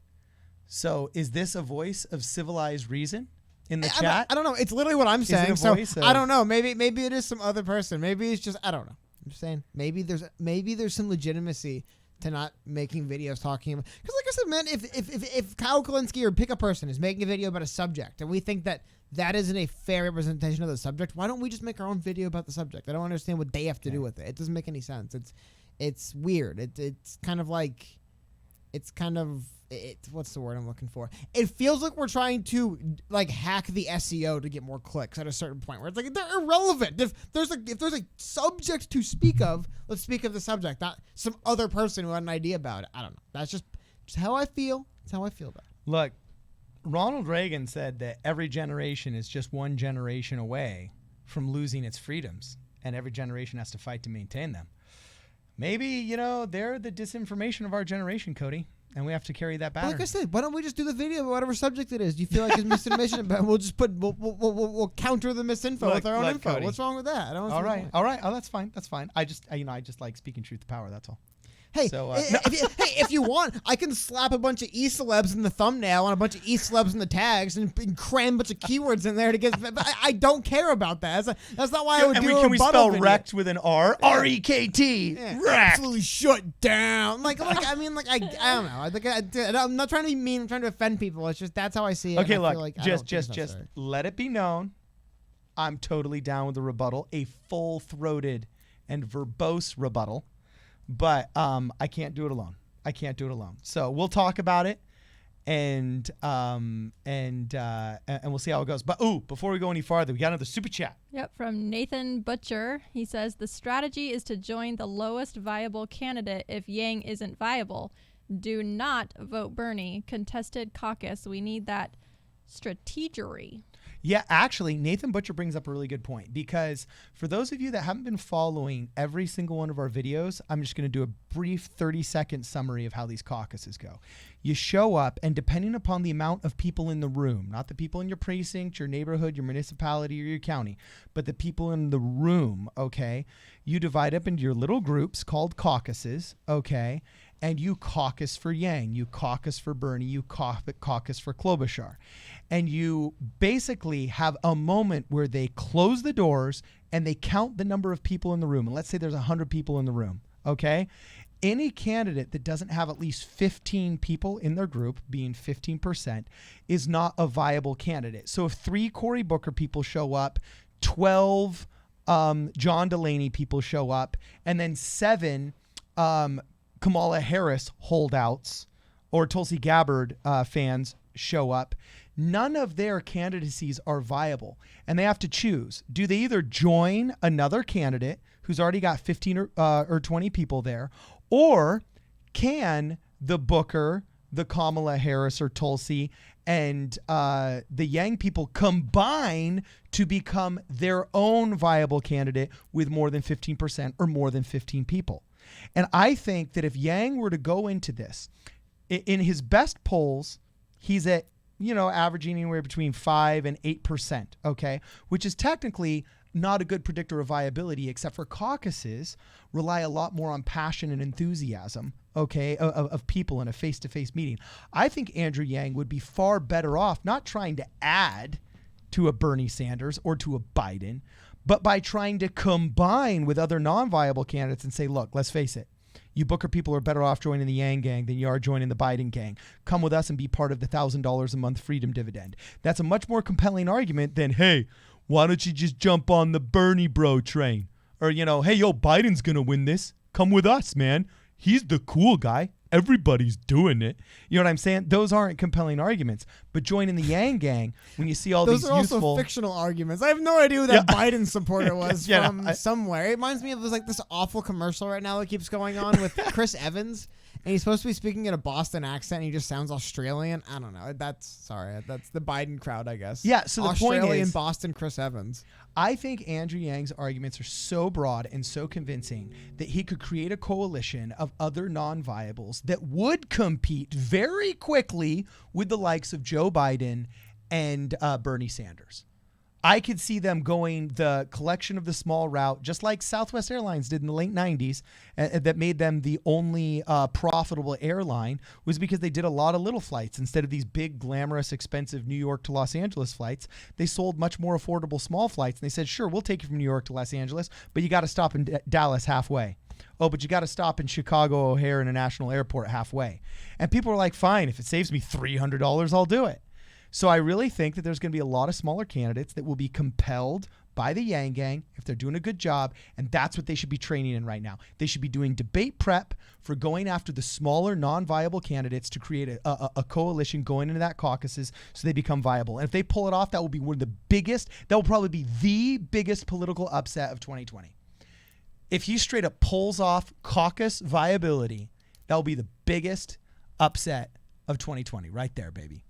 So is this a voice of civilized reason in the chat? I don't know. It's literally what I'm saying. So voice I don't know. Maybe it is some other person. Maybe it's just I don't know. I'm just saying maybe there's some legitimacy to not making videos talking about, because like I said, man, if Kyle Kalinske or pick a person is making a video about a subject and we think that isn't a fair representation of the subject, why don't we just make our own video about the subject? I don't understand what they have to do with it. It doesn't make any sense. It's weird. It's kind of like what's the word I'm looking for? It feels like we're trying to like hack the SEO to get more clicks at a certain point where it's like they're irrelevant. If there's a subject to speak of, let's speak of the subject, not some other person who had an idea about it. I don't know. That's just how I feel. That's how I feel about it. Look, Ronald Reagan said that every generation is just one generation away from losing its freedoms, and every generation has to fight to maintain them. Maybe, they're the disinformation of our generation, Cody. And we have to carry that back. Like I said, why don't we just do the video about whatever subject it is? Do you feel like it's misinformation? But we'll counter the misinfo with our own info. Cody. What's wrong with that? I don't. All right. Oh, that's fine. I just like speaking truth to power. That's all. Hey, so, if you want, I can slap a bunch of e-celebs in the thumbnail and a bunch of e-celebs in the tags and cram a bunch of keywords in there to get. But I don't care about that. That's not why I would do a can we spell video. wrecked with an R? R-E-K-T. Yeah, Wrecked. absolutely shut down. I don't know. I'm not trying to be mean. I'm trying to offend people. It's just that's how I see it. Okay, look, like, just let it be known. I'm totally down with the rebuttal, a full-throated and verbose rebuttal. But I can't do it alone. So we'll talk about it, and we'll see how it goes. But before we go any farther, we got another super chat. Yep, from Nathan Butcher. He says the strategy is to join the lowest viable candidate if Yang isn't viable. Do not vote Bernie. Contested caucus. We need that strategery. Yeah, actually, Nathan Butcher brings up a really good point, because for those of you that haven't been following every single one of our videos, I'm just going to do a brief 30-second summary of how these caucuses go. You show up, and depending upon the amount of people in the room, not the people in your precinct, your neighborhood, your municipality, or your county, but the people in the room, okay, you divide up into your little groups called caucuses, okay, and you caucus for Yang, you caucus for Bernie, you caucus for Klobuchar. And you basically have a moment where they close the doors and they count the number of people in the room. And let's say there's 100 people in the room, okay? Any candidate that doesn't have at least 15 people in their group, being 15%, is not a viable candidate. So if 3 Cory Booker people show up, 12 John Delaney people show up, and then 7 Kamala Harris holdouts or Tulsi Gabbard fans show up, none of their candidacies are viable. And they have to choose. Do they either join another candidate who's already got 15 or 20 people there, or can the Booker, the Kamala Harris or Tulsi, and the Yang people combine to become their own viable candidate with more than 15% or more than 15 people? And I think that if Yang were to go into this, in his best polls, he's at, averaging anywhere between 5 and 8%, okay? Which is technically not a good predictor of viability, except for caucuses rely a lot more on passion and enthusiasm, okay, of people in a face-to-face meeting. I think Andrew Yang would be far better off not trying to add to a Bernie Sanders or to a Biden, but by trying to combine with other non-viable candidates and say, look, let's face it, you Booker people are better off joining the Yang gang than you are joining the Biden gang. Come with us and be part of the $1,000 a month freedom dividend. That's a much more compelling argument than, hey, why don't you just jump on the Bernie bro train? Or, hey, yo, Biden's going to win this. Come with us, man. He's the cool guy. Everybody's doing it. You know what I'm saying? Those aren't compelling arguments. But joining the Yang gang, when you see all those these are youthful... also fictional arguments. I have no idea who that Biden supporter was from no, somewhere. It reminds me of this awful commercial right now that keeps going on with Chris Evans. And he's supposed to be speaking in a Boston accent, and he just sounds Australian. I don't know. That's the Biden crowd, I guess. Yeah, so the point Australian is, Boston Chris Evans. I think Andrew Yang's arguments are so broad and so convincing that he could create a coalition of other non-viables that would compete very quickly with the likes of Joe Biden and Bernie Sanders. I could see them going the collection of the small route, just like Southwest Airlines did in the late 90s, that made them the only profitable airline, was because they did a lot of little flights. Instead of these big, glamorous, expensive New York to Los Angeles flights, they sold much more affordable small flights. And they said, sure, we'll take you from New York to Los Angeles, but you got to stop in Dallas halfway. Oh, but you got to stop in Chicago O'Hare International Airport halfway. And people were like, fine, if it saves me $300, I'll do it. So I really think that there's going to be a lot of smaller candidates that will be compelled by the Yang Gang if they're doing a good job, and that's what they should be training in right now. They should be doing debate prep for going after the smaller, non-viable candidates to create a coalition going into that caucuses so they become viable. And if they pull it off, that will be one of the biggest, that will probably be the biggest political upset of 2020. If he straight up pulls off caucus viability, that will be the biggest upset of 2020 right there, baby.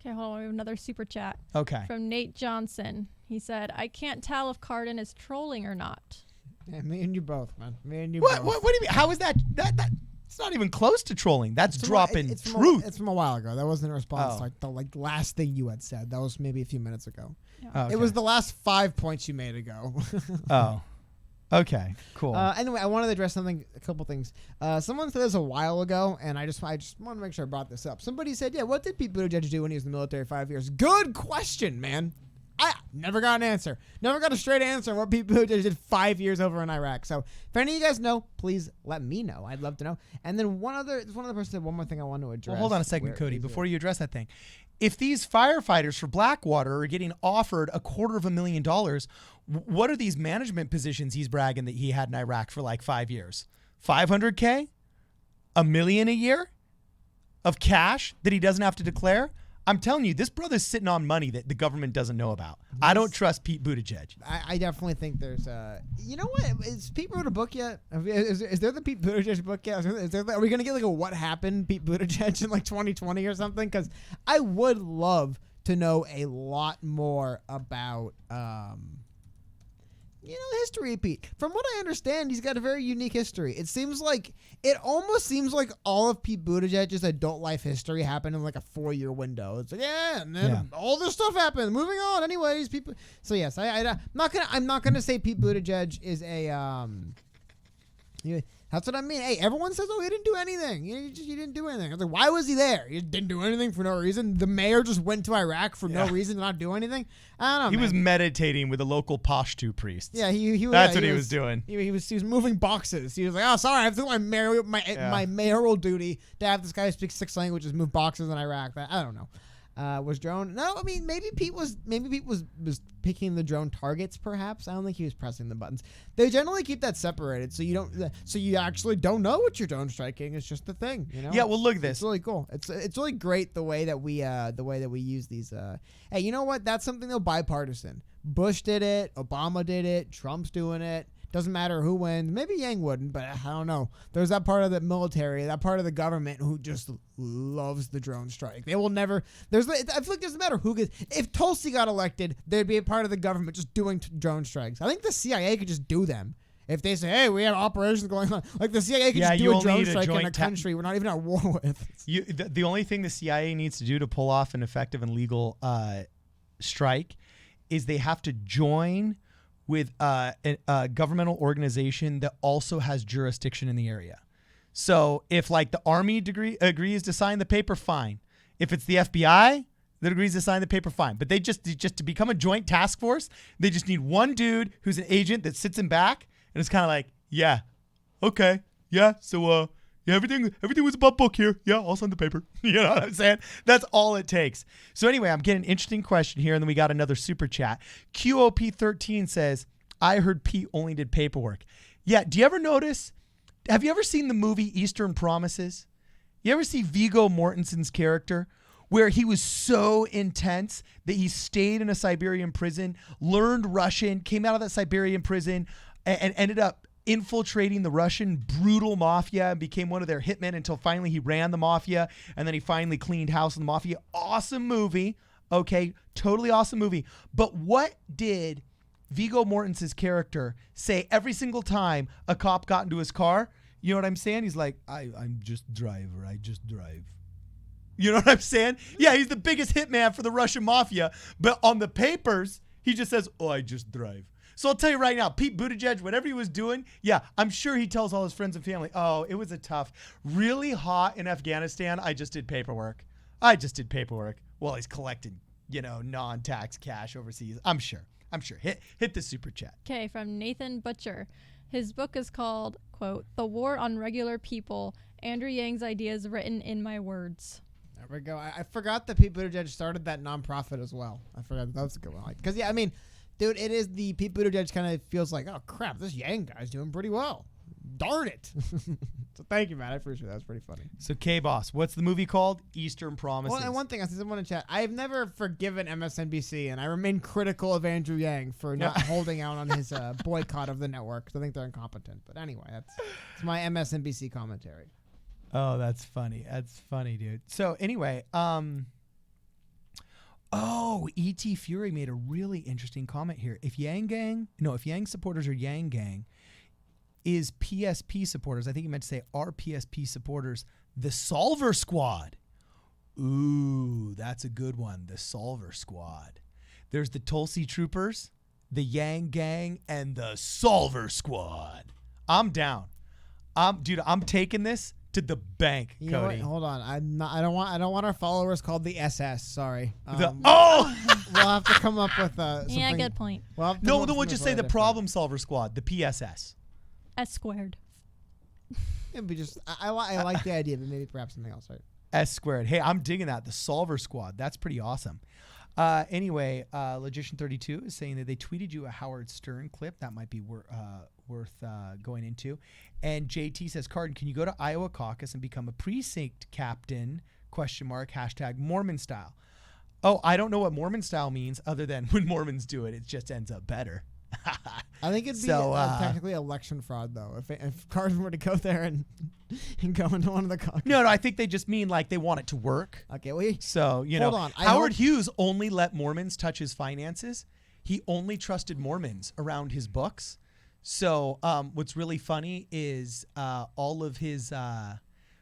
Okay, hold on. We have another super chat. Okay. From Nate Johnson. He said, I can't tell if Cardin is trolling or not. Yeah, me and you both, man. Me and you What both. do you mean? How is that? It's not even close to trolling. That's dropping truth. It's from a while ago. That wasn't a response Oh. to the last thing you had said. That was maybe a few minutes ago. Oh, okay. It was the last 5 points you made ago. Oh. Okay, cool. Anyway, I wanted to address a couple things. Someone said this a while ago, and I just want to make sure I brought this up. Somebody said, yeah, what did Pete Buttigieg do when he was in the military 5 years? Good question, man. I never got an answer. Never got a straight answer on what Pete Buttigieg did 5 years over in Iraq. So if any of you guys know, please let me know. I'd love to know. And then one other person said one more thing I want to address. Well, hold on a second, Cody, before you address that thing. If these firefighters for Blackwater are getting offered $250,000, what are these management positions he's bragging that he had in Iraq for like 5 years? $500K? $1 million a year of cash that he doesn't have to declare? I'm telling you, this brother's sitting on money that the government doesn't know about. I don't trust Pete Buttigieg. I definitely think there's you know what? Is Pete wrote a book yet? Is there the Pete Buttigieg book yet? Are we going to get like a what happened Pete Buttigieg in like 2020 or something? Because I would love to know a lot more about history of Pete. From what I understand, he's got a very unique history. It almost seems like all of Pete Buttigieg's adult life history happened in like a 4-year window. It's like, and then all this stuff happened. Moving on. Anyways, people. So yes, I'm not gonna say Pete Buttigieg is a that's what I mean. Hey, everyone says, oh, he didn't do anything. He didn't do anything. I was like, why was he there? He didn't do anything for no reason. The mayor just went to Iraq for no reason to not do anything. I don't know. He was meditating with a local Pashto priest. Yeah, he That's what he was doing. He was moving boxes. He was like, oh, sorry, I have to do my mayoral duty to have this guy who speaks 6 languages move boxes in Iraq. I don't know. Was drone? No, I mean maybe Pete was picking the drone targets. Perhaps I don't think he was pressing the buttons. They generally keep that separated, so you actually don't know what you're drone striking. It's just the thing, you know. Yeah, well, look at this. It's really cool. It's really great the way that we use these. Hey, you know what? That's something though bipartisan. Bush did it. Obama did it. Trump's doing it. Doesn't matter who wins. Maybe Yang wouldn't, but I don't know. There's that part of the military, that part of the government who just loves the drone strike. They will never. I feel like it doesn't matter who gets. If Tulsi got elected, there'd be a part of the government just doing drone strikes. I think the CIA could just do them. If they say, hey, we have operations going on. Like the CIA could just do a drone strike in a country we're not even at war with. The only thing the CIA needs to do to pull off an effective and legal strike is they have to join with a governmental organization that also has jurisdiction in the area. So if like the Army agrees to sign the paper, fine. If it's the FBI that agrees to sign the paper, fine. But they just to become a joint task force, they just need one dude who's an agent that sits in back and it's kind of like, yeah, okay, yeah. So yeah, everything was above book here. Yeah, I'll sign the paper. You know what I'm saying? That's all it takes. So anyway, I'm getting an interesting question here, and then we got another super chat. QOP13 says, I heard Pete only did paperwork. Yeah, do you ever notice, have you ever seen the movie Eastern Promises? You ever see Viggo Mortensen's character where he was so intense that he stayed in a Siberian prison, learned Russian, came out of that Siberian prison, and ended up infiltrating the Russian brutal mafia and became one of their hitmen until finally he ran the mafia, and then he finally cleaned house in the mafia. Awesome movie. Okay, totally awesome movie. But what did Viggo Mortensen's character say every single time a cop got into his car? You know what I'm saying? He's like, I'm just driver. I just drive. You know what I'm saying? Yeah, he's the biggest hitman for the Russian mafia. But on the papers, he just says, oh, I just drive. So I'll tell you right now, Pete Buttigieg, whatever he was doing, yeah, I'm sure he tells all his friends and family, oh, it was a tough, really hot in Afghanistan. I just did paperwork. Well, he's collecting, non-tax cash overseas. I'm sure. Hit the super chat. Okay, from Nathan Butcher. His book is called, quote, The War on Regular People, Andrew Yang's Ideas Written in My Words. There we go. I forgot that Pete Buttigieg started that nonprofit as well. I forgot that was a good one. Because, yeah, I mean, dude, it is the Pete Buttigieg kind of feels like, oh, crap, this Yang guy's doing pretty well. Darn it. So thank you, man. I appreciate that. That's pretty funny. So, K-Boss, what's the movie called? Eastern Promises. Well, and one thing, I said someone in chat, I've never forgiven MSNBC, and I remain critical of Andrew Yang for not holding out on his boycott of the network, because I think they're incompetent. But anyway, that's my MSNBC commentary. Oh, that's funny. That's funny, dude. So, anyway, E.T. Fury made a really interesting comment here. If Yang supporters are Yang Gang, is PSP supporters, I think he meant to say are PSP supporters, the Solver Squad. Ooh, that's a good one. The Solver Squad. There's the Tulsi Troopers, the Yang Gang, and the Solver Squad. I'm down. I'm taking this to the bank, You Cody. know what? Hold on. I don't want our followers called the SS. Sorry. We'll have to come up with something. Yeah, good point. Then we'll just say the Problem Solver Squad, the PSS. S squared. It'd be just I like the idea, but maybe perhaps something else, right? S squared. Hey, I'm digging that. The Solver Squad. That's pretty awesome. Anyway, Logician32 is saying that they tweeted you a Howard Stern clip. That might be worth going into. And JT says, Cardin, can you go to Iowa caucus and become a precinct captain? ? Mormon style. Oh, I don't know what Mormon style means other than when Mormons do it, it just ends up better. I think it'd be technically election fraud, though, if Cardin were to go there and go into one of the caucus. No, I think they just mean like they want it to work. Okay, hold on. Howard Hughes only let Mormons touch his finances. He only trusted Mormons around his books. So what's really funny is all of his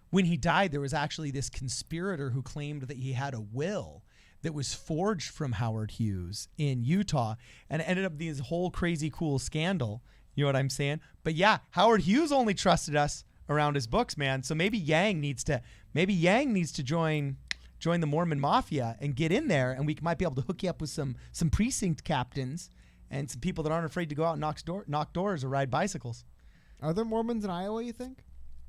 when he died, there was actually this conspirator who claimed that he had a will that was forged from Howard Hughes in Utah, and it ended up being this whole crazy cool scandal. You know what I'm saying? But yeah, Howard Hughes only trusted us around his books, man. So maybe Yang needs to join the Mormon Mafia and get in there, and we might be able to hook you up with some precinct captains and some people that aren't afraid to go out and knock doors or ride bicycles. Are there Mormons in Iowa, you think?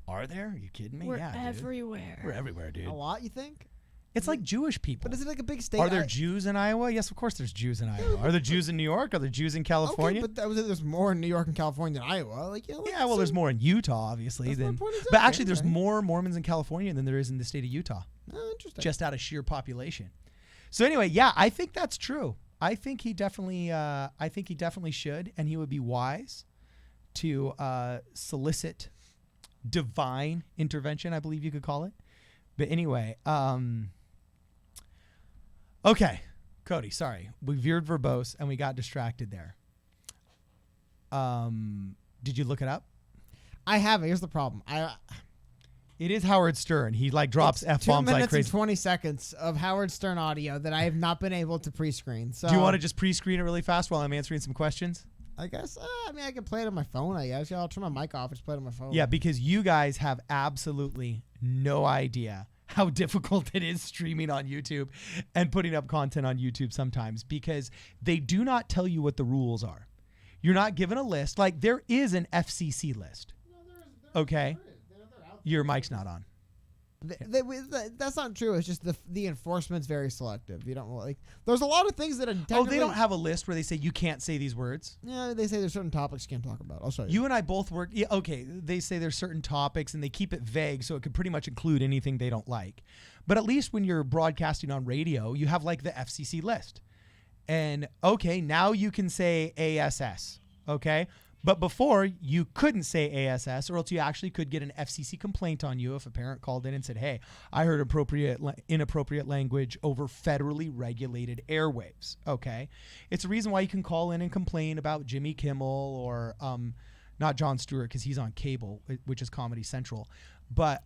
Are there? Are you kidding me? We're yeah, everywhere. Dude. We're everywhere, dude. A lot, you think? It's like Jewish people. But is it like a big state? Are there Jews in Iowa? Yes, of course there's Jews in Iowa. Are there Jews in New York? Are there Jews in California? Okay, but there's more in New York and California than Iowa. There's more in Utah, obviously. But actually, there's more Mormons in California than there is in the state of Utah. Oh, interesting. Just out of sheer population. So anyway, yeah, I think that's true. I think he definitely should, and he would be wise to solicit divine intervention, I believe you could call it. But anyway, okay, Cody, sorry. We veered verbose and we got distracted there. Did you look it up? I haven't. Here's the problem. It is Howard Stern. He drops F-bombs like crazy. 2 minutes and 20 seconds of Howard Stern audio that I have not been able to pre-screen. So do you want to just pre-screen it really fast while I'm answering some questions? I guess. I can play it on my phone, I guess. Yeah, I'll turn my mic off and just play it on my phone. Yeah, because you guys have absolutely no idea how difficult it is streaming on YouTube and putting up content on YouTube sometimes, because they do not tell you what the rules are. You're not given a list. Like, there is an FCC list. Okay? Your mic's not on. That's not true. It's just the enforcement's very selective. You don't there's a lot of things that are they don't have a list where they say you can't say these words? Yeah, they say there's certain topics you can't talk about. I'll show you. You and I both work. Yeah, okay. They say there's certain topics and they keep it vague, so it could pretty much include anything they don't like. But at least when you're broadcasting on radio, you have like the FCC list. And okay, now you can say ASS. Okay? But before, you couldn't say ASS, or else you actually could get an FCC complaint on you if a parent called in and said, hey, I heard inappropriate language over federally regulated airwaves. Okay? It's a reason why you can call in and complain about Jimmy Kimmel or not Jon Stewart because he's on cable, which is Comedy Central. But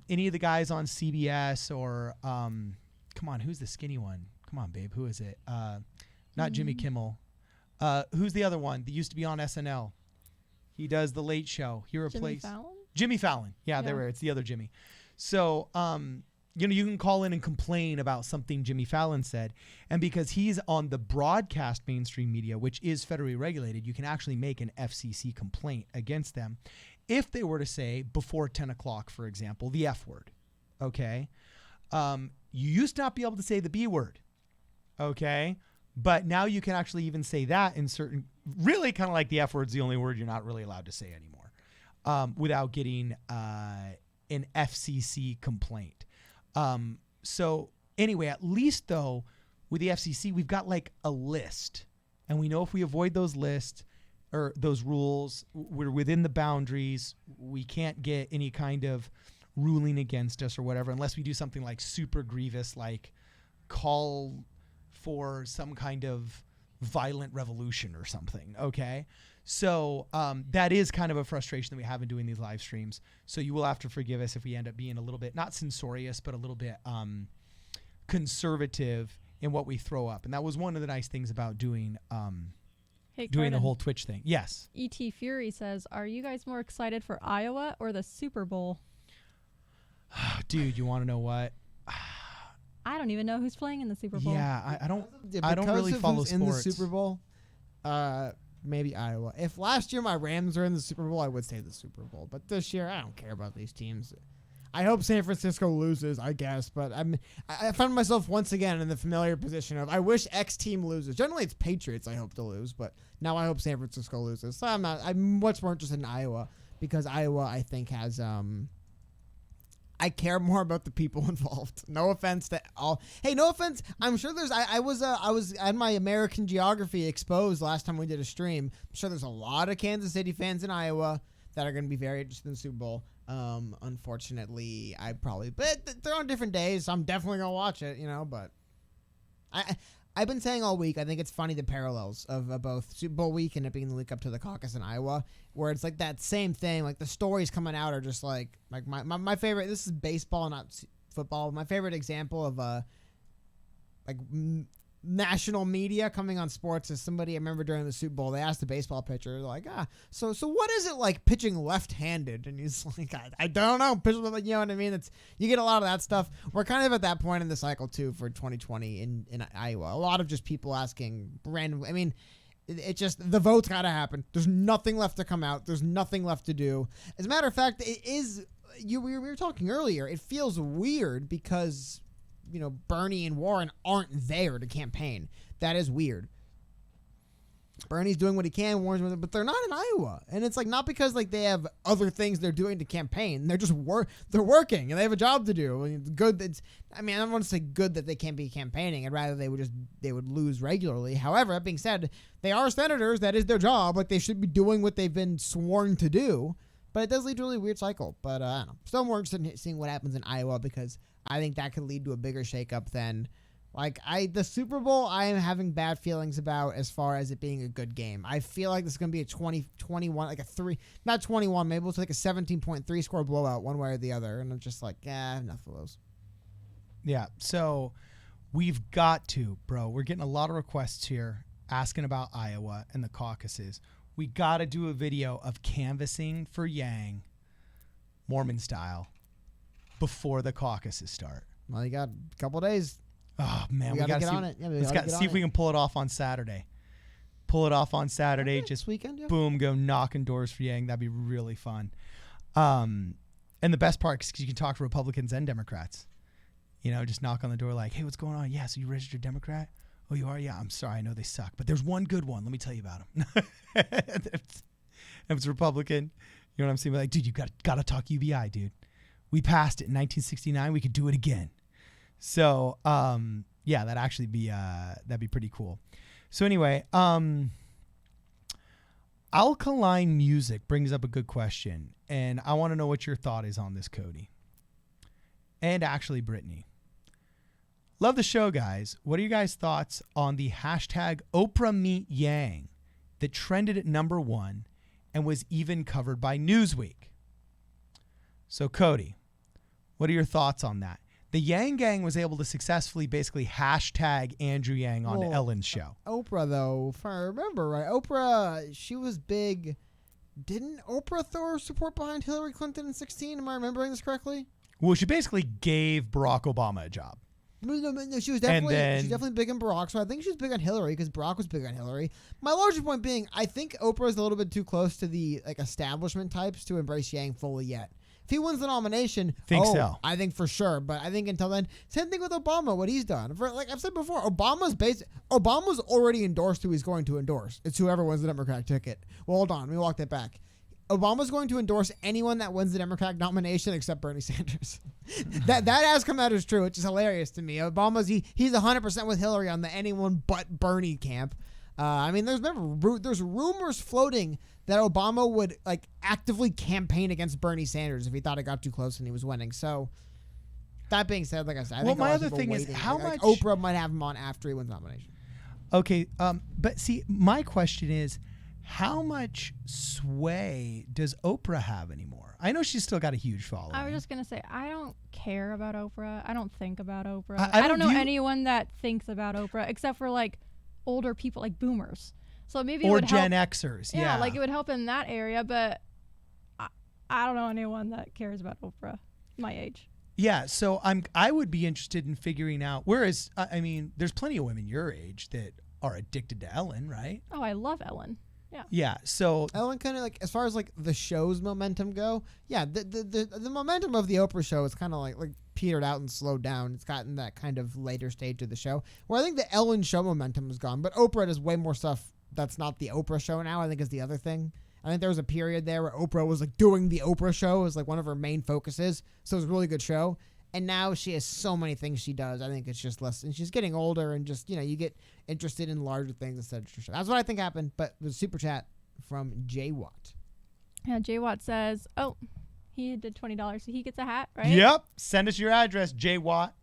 any of the guys on CBS or, come on, who's the skinny one? Come on, babe. Who is it? Not Jimmy Kimmel. Who's the other one that used to be on SNL? He does the Late Show. He replaced Jimmy Fallon. Yeah, there it's the other Jimmy. So, you can call in and complain about something Jimmy Fallon said, and because he's on the broadcast mainstream media, which is federally regulated, you can actually make an FCC complaint against them if they were to say before 10 o'clock, for example, the F word. Okay, you used to not be able to say the B word. Okay. But now you can actually even say that in certain, really kind of like the F word's the only word you're not really allowed to say anymore without getting an FCC complaint. So anyway, at least though, with the FCC, we've got like a list. And we know if we avoid those lists or those rules, we're within the boundaries. We can't get any kind of ruling against us or whatever, unless we do something like super grievous, like call for some kind of violent revolution or something. Okay. So that is kind of a frustration that we have in doing these live streams. So you will have to forgive us if we end up being a little bit, not censorious, but a little bit conservative in what we throw up. And that was one of the nice things about doing the whole Twitch thing. Yes. E.T. Fury says, are you guys more excited for Iowa or the Super Bowl? Dude, you want to know what? I don't even know who's playing in the Super Bowl. Yeah, I don't really follow sports. In the Super Bowl, maybe Iowa. If last year my Rams were in the Super Bowl, I would say the Super Bowl. But this year, I don't care about these teams. I hope San Francisco loses, I guess. But I found myself once again in the familiar position of I wish X team loses. Generally, it's Patriots I hope to lose, but now I hope San Francisco loses. So I'm much more interested in Iowa because Iowa, I think, has I care more about the people involved. No offense to all. Hey, no offense. I'm sure there's. I was at my American Geography Exposed last time we did a stream. I'm sure there's a lot of Kansas City fans in Iowa that are going to be very interested in the Super Bowl. Unfortunately, but they're on different days, so I'm definitely gonna watch it. But I've been saying all week, I think it's funny the parallels of both Super Bowl week and it being the week up to the caucus in Iowa, where it's like that same thing. Like the stories coming out are just like my favorite. This is baseball, not football. My favorite example of national media coming on sports is somebody I remember during the Super Bowl. They asked the baseball pitcher, like, so what is it like pitching left-handed? And he's like, I don't know. You know what I mean? You get a lot of that stuff. We're kind of at that point in the cycle too for 2020 in Iowa. A lot of just people asking random. I mean, it just the vote's got to happen. There's nothing left to come out. There's nothing left to do. As a matter of fact, it is. We were talking earlier. It feels weird because Bernie and Warren aren't there to campaign. That is weird. Bernie's doing what he can, Warren's doing, but they're not in Iowa. And it's like not because like they have other things they're doing to campaign. They're just they're working and they have a job to do. I mean, it's good. I don't want to say good that they can't be campaigning. I'd rather they would lose regularly. However, that being said, they are senators. That is their job. Like they should be doing what they've been sworn to do. But it does lead to a really weird cycle. But I don't know. Still more interested in seeing what happens in Iowa because I think that could lead to a bigger shakeup than the Super Bowl. I am having bad feelings about as far as it being a good game. I feel like this is going to be a 20-21, like a 3, not 21, maybe it's like a 17.3 score blowout one way or the other. And I'm just like, enough of those. Yeah. So we've got to, bro, we're getting a lot of requests here asking about Iowa and the caucuses. We got to do a video of canvassing for Yang, Mormon style, before the caucuses start. Well, you got a couple days. Oh, man. We got to get on it. Let's see if we can pull it off on Saturday. Okay, just weekend, yeah. Boom, go knocking doors for Yang. That'd be really fun. And the best part is you can talk to Republicans and Democrats. Just knock on the door like, hey, what's going on? Yeah, so you registered Democrat? Oh, you are? Yeah, I'm sorry. I know they suck. But there's one good one. Let me tell you about them. If it's Republican, you know what I'm saying? Like, dude, you got to talk UBI, dude. We passed it in 1969. We could do it again. So, that'd actually be that'd be pretty cool. So anyway, Alkaline Music brings up a good question, and I want to know what your thought is on this, Cody. And actually, Brittany. Love the show, guys. What are you guys' thoughts on the hashtag Oprah Meet Yang that trended at #1 and was even covered by Newsweek? So, Cody, what are your thoughts on that? The Yang Gang was able to successfully basically hashtag Andrew Yang on Ellen's show. Oprah, though, if I remember right, Oprah, she was big. Didn't Oprah throw her support behind Hillary Clinton in 2016? Am I remembering this correctly? Well, she basically gave Barack Obama a job. No, she was definitely big on Barack, so I think she was big on Hillary because Barack was big on Hillary. My larger point being, I think Oprah is a little bit too close to the establishment types to embrace Yang fully yet. If he wins the nomination, so. I think for sure. But I think until then, same thing with Obama, what he's done. Like I've said before, Obama's already endorsed who he's going to endorse. It's whoever wins the Democratic ticket. Well, hold on, let me walk that back. Obama's going to endorse anyone that wins the Democratic nomination except Bernie Sanders. that has come out as true, which is hilarious to me. He's 100% with Hillary on the anyone but Bernie camp. I mean, there's rumors floating that Obama would actively campaign against Bernie Sanders if he thought it got too close and he was winning. So that being said, like I said, I think my other thing is how much Oprah might have him on after he wins the nomination. Okay, but see, my question is, how much sway does Oprah have anymore? I know she's still got a huge following. I was just going to say, I don't care about Oprah. I don't think about Oprah. I don't know anyone that thinks about Oprah except for older people, like boomers. So maybe it would help. Gen Xers. Yeah, it would help in that area, but I don't know anyone that cares about Oprah my age. Yeah, so I would be interested in figuring out, whereas, I mean, there's plenty of women your age that are addicted to Ellen, right? Oh, I love Ellen. Yeah. Yeah. So Ellen kind of as far as the show's momentum go, yeah, the momentum of the Oprah show is kind of like petered out and slowed down. It's gotten that kind of later stage of the show where I think the Ellen show momentum is gone, but Oprah does way more stuff that's not the Oprah show now. I think is the other thing. I think there was a period there where Oprah was doing the Oprah show as one of her main focuses, so it was a really good show. And now she has so many things she does. I think it's just less. And she's getting older and just, you get interested in larger things instead of just. That's what I think happened. But the super chat from Jay Watt. Yeah, Jay Watt says, he did $20, so he gets a hat, right? Yep. Send us your address, Jay Watt.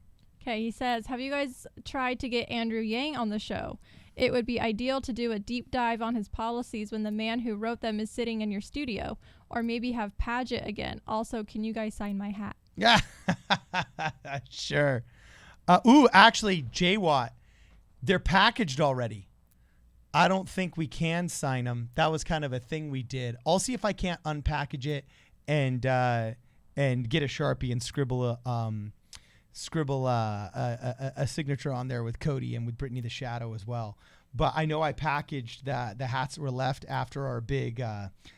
Okay, he says, have you guys tried to get Andrew Yang on the show? It would be ideal to do a deep dive on his policies when the man who wrote them is sitting in your studio. Or maybe have Paget again. Also, can you guys sign my hat? Yeah, sure. Actually, Jay Watt, they're packaged already. I don't think we can sign them. That was kind of a thing we did. I'll see if I can't unpackage it and get a Sharpie and scribble a signature on there with Cody and with Brittany the Shadow as well. But I know I packaged the hats that were left after our big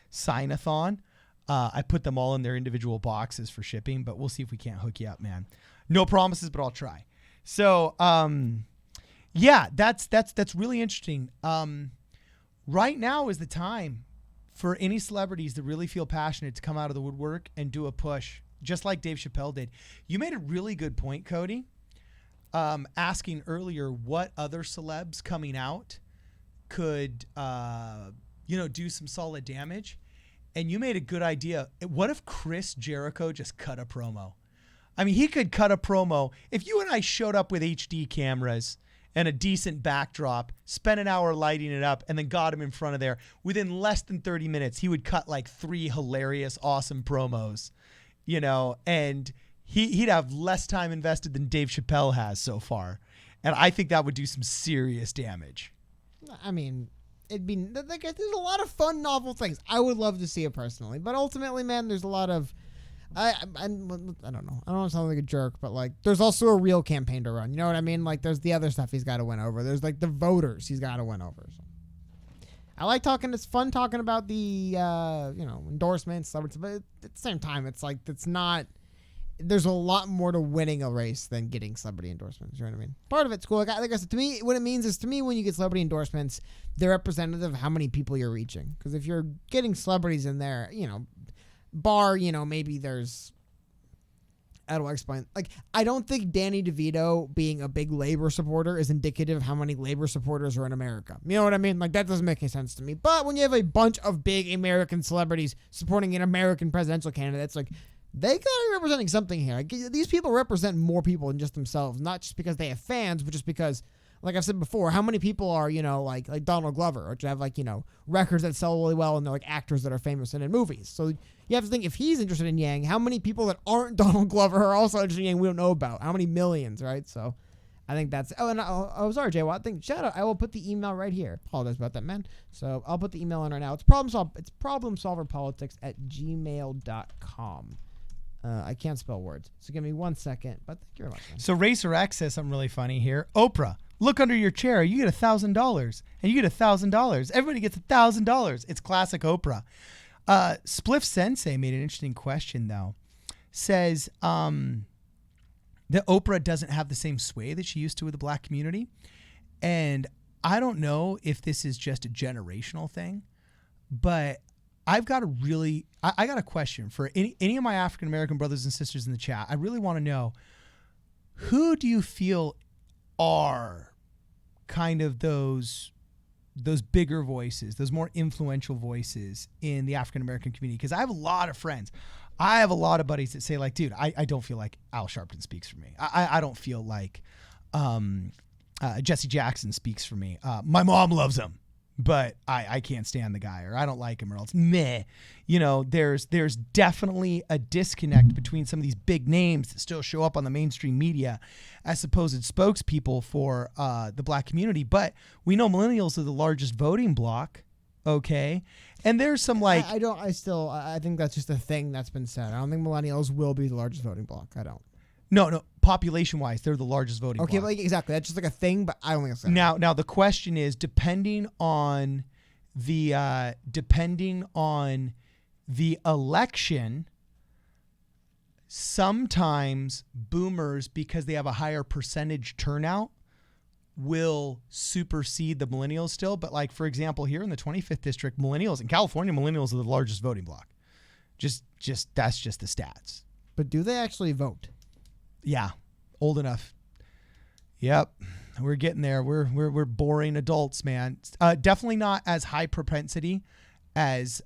sign-a-thon. I put them all in their individual boxes for shipping, but we'll see if we can't hook you up, man. No promises, but I'll try. So, yeah, that's really interesting. Right now is the time for any celebrities that really feel passionate to come out of the woodwork and do a push, just like Dave Chappelle did. You made a really good point, Cody, asking earlier what other celebs coming out could, do some solid damage. And you made a good idea. What if Chris Jericho just cut a promo? I mean, he could cut a promo. If you and I showed up with HD cameras and a decent backdrop, spent an hour lighting it up, and then got him in front of there, within less than 30 minutes, he would cut 3 hilarious, awesome promos, and he'd have less time invested than Dave Chappelle has so far. And I think that would do some serious damage. I mean, it'd be there's a lot of fun, novel things. I would love to see it personally, but ultimately, man, there's a lot of I don't know. I don't want to sound like a jerk, but there's also a real campaign to run. You know what I mean? There's the other stuff he's got to win over. There's the voters he's got to win over. So. I like talking. It's fun talking about the endorsements, celebrities, but at the same time, it's it's not. There's a lot more to winning a race than getting celebrity endorsements. You know what I mean? Part of it's cool. Like I said, to me, what it means is when you get celebrity endorsements, they're representative of how many people you're reaching. Because if you're getting celebrities in there, maybe there's How do I explain? Like, I don't think Danny DeVito being a big labor supporter is indicative of how many labor supporters are in America. You know what I mean? Like, that doesn't make any sense to me. But when you have a bunch of big American celebrities supporting an American presidential candidate, it's like, they gotta be representing something here. Like, these people represent more people than just themselves, not just because they have fans, but just because, like I've said before, how many people are, like Donald Glover, which have, like, records that sell really well, and they're like actors that are famous and in movies. So you have to think, if he's interested in Yang, how many people that aren't Donald Glover are also interested in Yang we don't know about? How many millions, right? So I think that's... Oh, and sorry, Jay Watt. Shout out. I will put the email right here. Apologize about that, man. So I'll put the email in right now. It's problemsolverpolitics@gmail.com. I can't spell words, so give me 1 second. But thank you very much, man. So Racer X says something really funny here. Oprah, look under your chair. You get $1,000, and you get $1,000. Everybody gets $1,000. It's classic Oprah. Spliff Sensei made an interesting question, though. Says that Oprah doesn't have the same sway that she used to with the black community. And I don't know if this is just a generational thing, but I've got I got a question for any of my African-American brothers and sisters in the chat. I really want to know, who do you feel are kind of those bigger voices, those more influential voices in the African-American community? Because I have a lot of friends. I have a lot of buddies that say, like, dude, I don't feel like Al Sharpton speaks for me. I don't feel like Jesse Jackson speaks for me. My mom loves him, but I can't stand the guy, or I don't like him, or else meh. There's definitely a disconnect between some of these big names that still show up on the mainstream media as supposed spokespeople for the black community. But we know millennials are the largest voting bloc, okay? And there's some like... I think that's just a thing that's been said. I don't think millennials will be the largest voting bloc. I don't. No, population-wise, they're the largest voting bloc. Okay, like, exactly. That's just like a thing, but I don't think it's that. Now the question is, depending on the election, sometimes boomers, because they have a higher percentage turnout, will supersede the millennials still. But, like, for example, here in the 25th district, millennials in California, millennials are the largest voting bloc. Just that's just the stats. But do they actually vote? Yeah, old enough. Yep, we're getting there. We're boring adults, man. Definitely not as high propensity as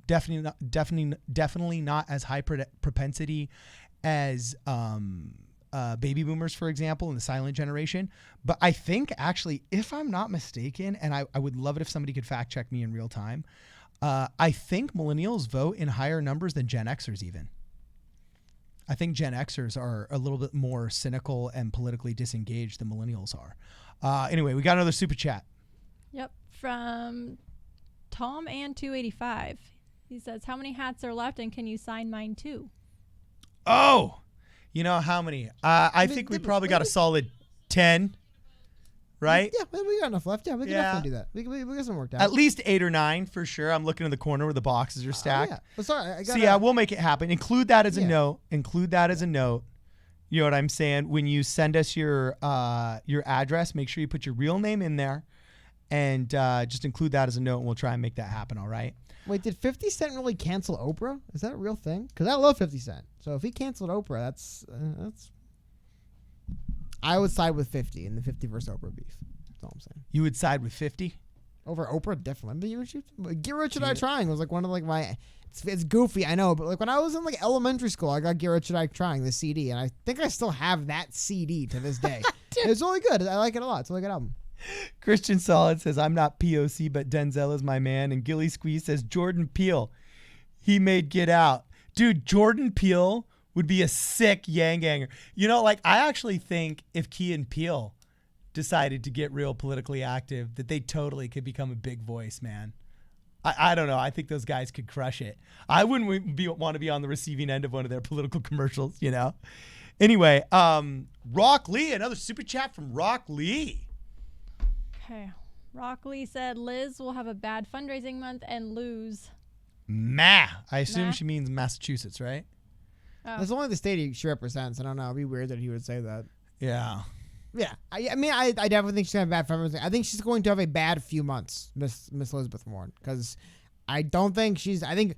definitely not as high propensity as baby boomers, for example, in the silent generation. But I think, actually, if I'm not mistaken, and I would love it if somebody could fact check me in real time, I think millennials vote in higher numbers than Gen Xers even. I think Gen Xers are a little bit more cynical and politically disengaged than millennials are. Anyway, we got another super chat. Yep, from Tom and 285. He says, how many hats are left, and can you sign mine too? Oh, you know how many? I think we probably got a solid 10, right? Yeah, we got enough left. Yeah, we can definitely do that. We got some work out. At least 8 or 9 for sure. I'm looking in the corner where the boxes are stacked. Yeah. But sorry, we'll make it happen. Include that as a note. Include that as a note. You know what I'm saying? When you send us your address, make sure you put your real name in there, and just include that as a note, and we'll try and make that happen. All right. Wait, did 50 Cent really cancel Oprah? Is that a real thing? Because I love 50 Cent. So if he canceled Oprah, that's. I would side with 50 in the 50 versus Oprah beef. That's all I'm saying. You would side with 50 over Oprah, definitely. Get Rich or Die Trying was like one of like my. It's goofy, I know, but like when I was in like elementary school, I got Get Rich or Die Trying, the CD, and I think I still have that CD to this day. It's really good. I like it a lot. It's a really good album. Christian Solid says, I'm not POC, but Denzel is my man. And Gilly Squeeze says, Jordan Peele, he made Get Out. Dude, Jordan Peele would be a sick Yang Ganger. You know, like, I actually think if Key and Peele decided to get real politically active, that they totally could become a big voice, man. I don't know. I think those guys could crush it. I wouldn't want to be on the receiving end of one of their political commercials, you know? Anyway, Rock Lee, another super chat from Rock Lee. Okay. Rock Lee said Liz will have a bad fundraising month and lose. I assume she means Massachusetts, right? Oh. That's only the state she represents. I don't know. It'd be weird that he would say that. Yeah. Yeah. I mean, I definitely think she's going to have a bad fundraising. I think she's going to have a bad few months, Miss Elizabeth Warren, because I don't think she's. I think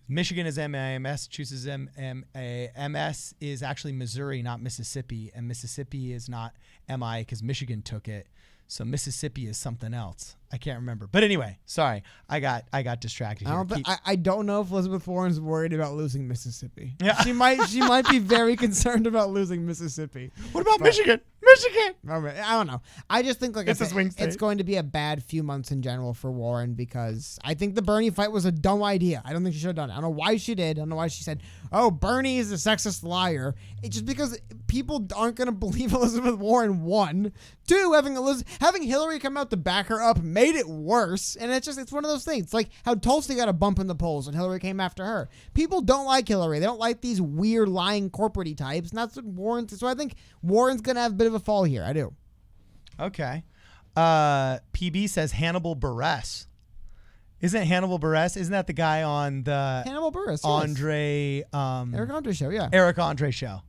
Michigan is MA, Massachusetts is MA. MS is actually Missouri, not Mississippi. And Mississippi is not MI because Michigan took it. So Mississippi is something else. I can't remember. But anyway, sorry. I got distracted here. I don't know if Elizabeth Warren's worried about losing Mississippi. Yeah. She might be very concerned about losing Mississippi. What about Michigan? Michigan. I don't know. I just think It's a swing state. it's going to be a bad few months in general for Warren because I think the Bernie fight was a dumb idea. I don't think she should have done it. I don't know why she did. I don't know why she said, "Oh, Bernie is a sexist liar." It's just because people aren't going to believe Elizabeth Warren. 1, 2, having Hillary come out to back her up made it worse. And it's one of those things. It's like how Tulsi got a bump in the polls and Hillary came after her. People don't like Hillary. They don't like these weird lying corporate-y types. And that's what Warren's. So I think Warren's going to have a bit of a fall here. I do. Okay. PB says Hannibal Buress. Isn't that the guy on the Hannibal Buress, Andre Eric Andre show? Yeah. Eric Andre show.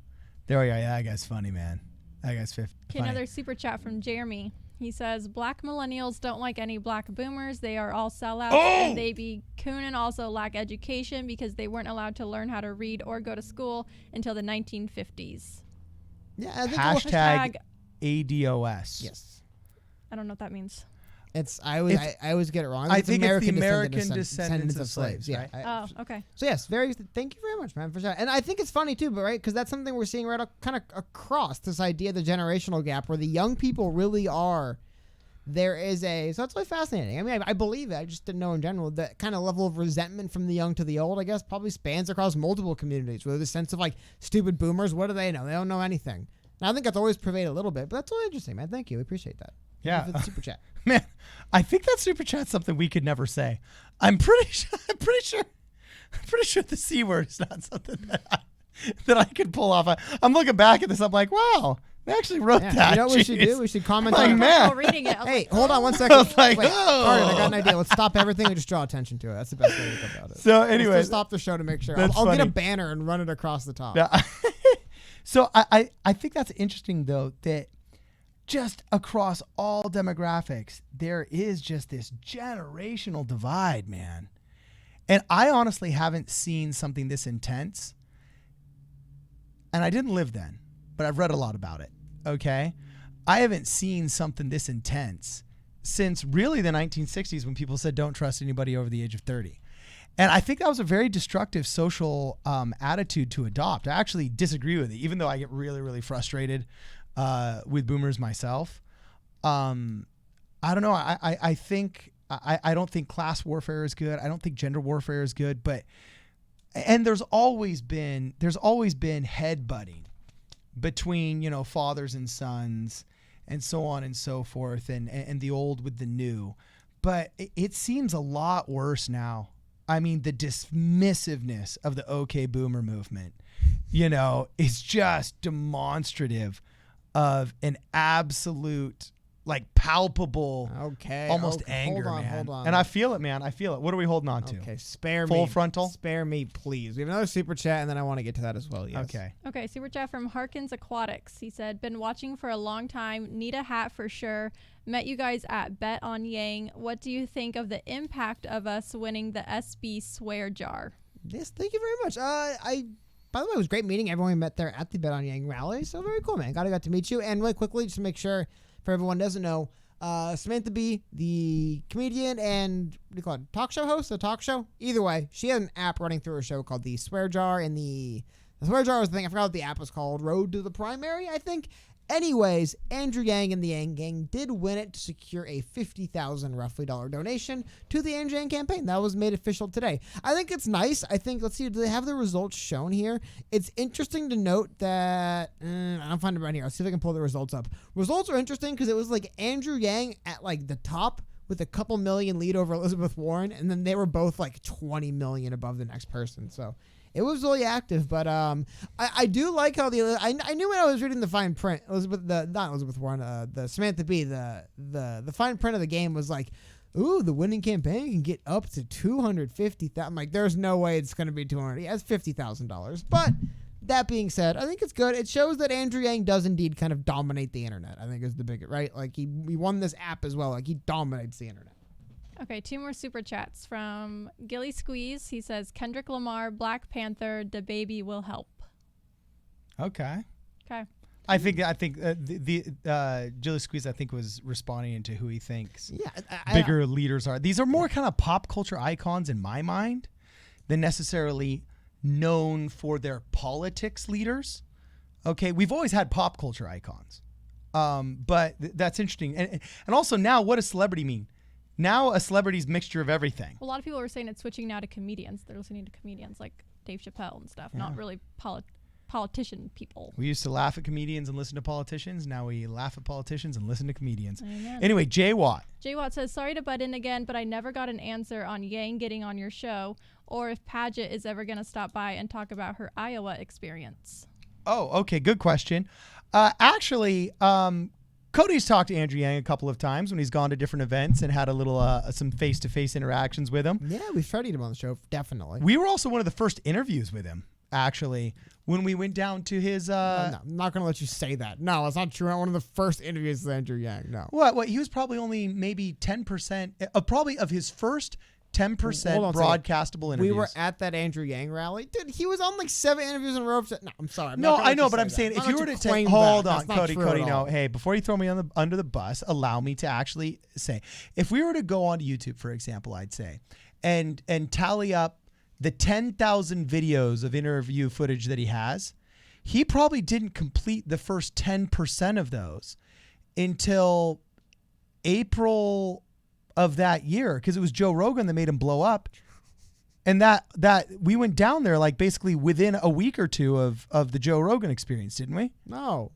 There we go. Yeah, that guy's funny, man. That guy's funny. Another super chat from Jeremy. He says, black millennials don't like any black boomers. They are all sellouts. And they be coon and also lack education because they weren't allowed to learn how to read or go to school until the 1950s. Yeah, I think Hashtag ADOS. Yes. I don't know what that means. I always get it wrong. I think it's the American descendants of slaves. Yeah. Right? Okay. So yes, thank you very much, man, for that. And I think it's funny too, but right, because that's something we're seeing right kind of across this idea of the generational gap, where the young people really are. So that's really fascinating. I mean, I believe it. I just didn't know in general that kind of level of resentment from the young to the old, I guess, probably spans across multiple communities. Where the sense of like stupid boomers, what do they know? They don't know anything. And I think that's always pervaded a little bit, but that's really interesting, man. Thank you. We appreciate that. Yeah. For the super chat. Man, I think that super chat's something we could never say. I'm pretty sure the C word is not something that I could pull off. I'm looking back at this. I'm like, wow, they actually wrote that. You know what we should do? We should comment on it. Reading it. Hey, hold on 1 second. I was like, Wait, oh. Carter, I got an idea. Let's stop everything and just draw attention to it. That's the best way to go about it. So anyway, let's just stop the show to make sure. I'll get a banner and run it across the top. Yeah. So I think that's interesting though, that just across all demographics, there is just this generational divide, man. And I honestly haven't seen something this intense. And I didn't live then, but I've read a lot about it. Okay. I haven't seen something this intense since really the 1960s, when people said don't trust anybody over the age of 30. And I think that was a very destructive social attitude to adopt. I actually disagree with it, even though I get really, really frustrated with boomers myself. I don't know. I think I don't think class warfare is good. I don't think gender warfare is good. And there's always been headbutting between fathers and sons and so on and so forth, and the old with the new. But it seems a lot worse now. I mean, the dismissiveness of the OK Boomer movement, is just demonstrative of an absolute, like, palpable, almost anger, man. Hold on. And I feel it, man. I feel it. What are we holding on to? Okay, spare me. Full frontal? Spare me, please. We have another super chat, and then I want to get to that as well. Yes. Okay, super chat from Harkins Aquatics. He said, been watching for a long time. Need a hat for sure. Met you guys at Bet on Yang. What do you think of the impact of us winning the SB swear jar? Yes, thank you very much. By the way, it was great meeting everyone we met there at the Bet on Yang rally. So very cool, man. Got to meet you. And really quickly, just to make sure for everyone who doesn't know, Samantha Bee, the comedian and what do you call it, talk show host, a talk show? Either way, she had an app running through her show called the Swear Jar, and the Swear Jar was the thing. I forgot what the app was called. Road to the Primary, I think. Anyways, Andrew Yang and the Yang Gang did win it to secure a $50,000 roughly donation to the Andrew Yang campaign. That was made official today. I think it's nice. I think, let's see, do they have the results shown here? It's interesting to note that, I don't find it right here. I'll see if I can pull the results up. Results are interesting because it was like Andrew Yang at like the top with a couple million lead over Elizabeth Warren, and then they were both like 20 million above the next person. So it was really active, but I do like how I knew when I was reading the fine print, not Elizabeth Warren, the Samantha Bee, the fine print of the game was like, ooh, the winning campaign can get up to $250,000. I'm like, there's no way it's going to be $200,000. Yeah, it's $50,000. But that being said, I think it's good. It shows that Andrew Yang does indeed kind of dominate the internet. I think is the biggest, right? Like he won this app as well. Like he dominates the internet. Okay, 2 more super chats from Gilly Squeeze. He says, Kendrick Lamar, Black Panther, the baby will help. Okay. Okay. I think the Gilly Squeeze, I think, was responding to who he thinks bigger leaders are. These are more kind of pop culture icons in my mind than necessarily known for their politics leaders. Okay, we've always had pop culture icons, but that's interesting. And also now, what does celebrity mean? Now a celebrity's mixture of everything. A lot of people are saying it's switching now to comedians. They're listening to comedians like Dave Chappelle and stuff, not really politician people. We used to laugh at comedians and listen to politicians. Now we laugh at politicians and listen to comedians. Amen. Anyway, Jay Watt. Jay Watt says, sorry to butt in again, but I never got an answer on Yang getting on your show or if Paget is ever going to stop by and talk about her Iowa experience. Oh, okay. Good question. Actually, Cody's talked to Andrew Yang a couple of times when he's gone to different events and had a little some face-to-face interactions with him. Yeah, we've tried to get him on the show, definitely. We were also one of the first interviews with him, actually, when we went down to his... No, I'm not going to let you say that. No, it's not true. One of the first interviews with Andrew Yang, no. What? He was probably only maybe 10%, probably of his first 10% broadcastable interviews. We were at that Andrew Yang rally. Dude, he was on like 7 interviews in a row. No, I'm sorry. No, I know, but I'm saying if you were to take... Hold on, Cody, no. Hey, before you throw me under the bus, allow me to actually say, if we were to go onto YouTube, for example, I'd say, and tally up the 10,000 videos of interview footage that he has, he probably didn't complete the first 10% of those until April of that year, because it was Joe Rogan that made him blow up. And that we went down there like basically within a week or two of the Joe Rogan experience, didn't we? No.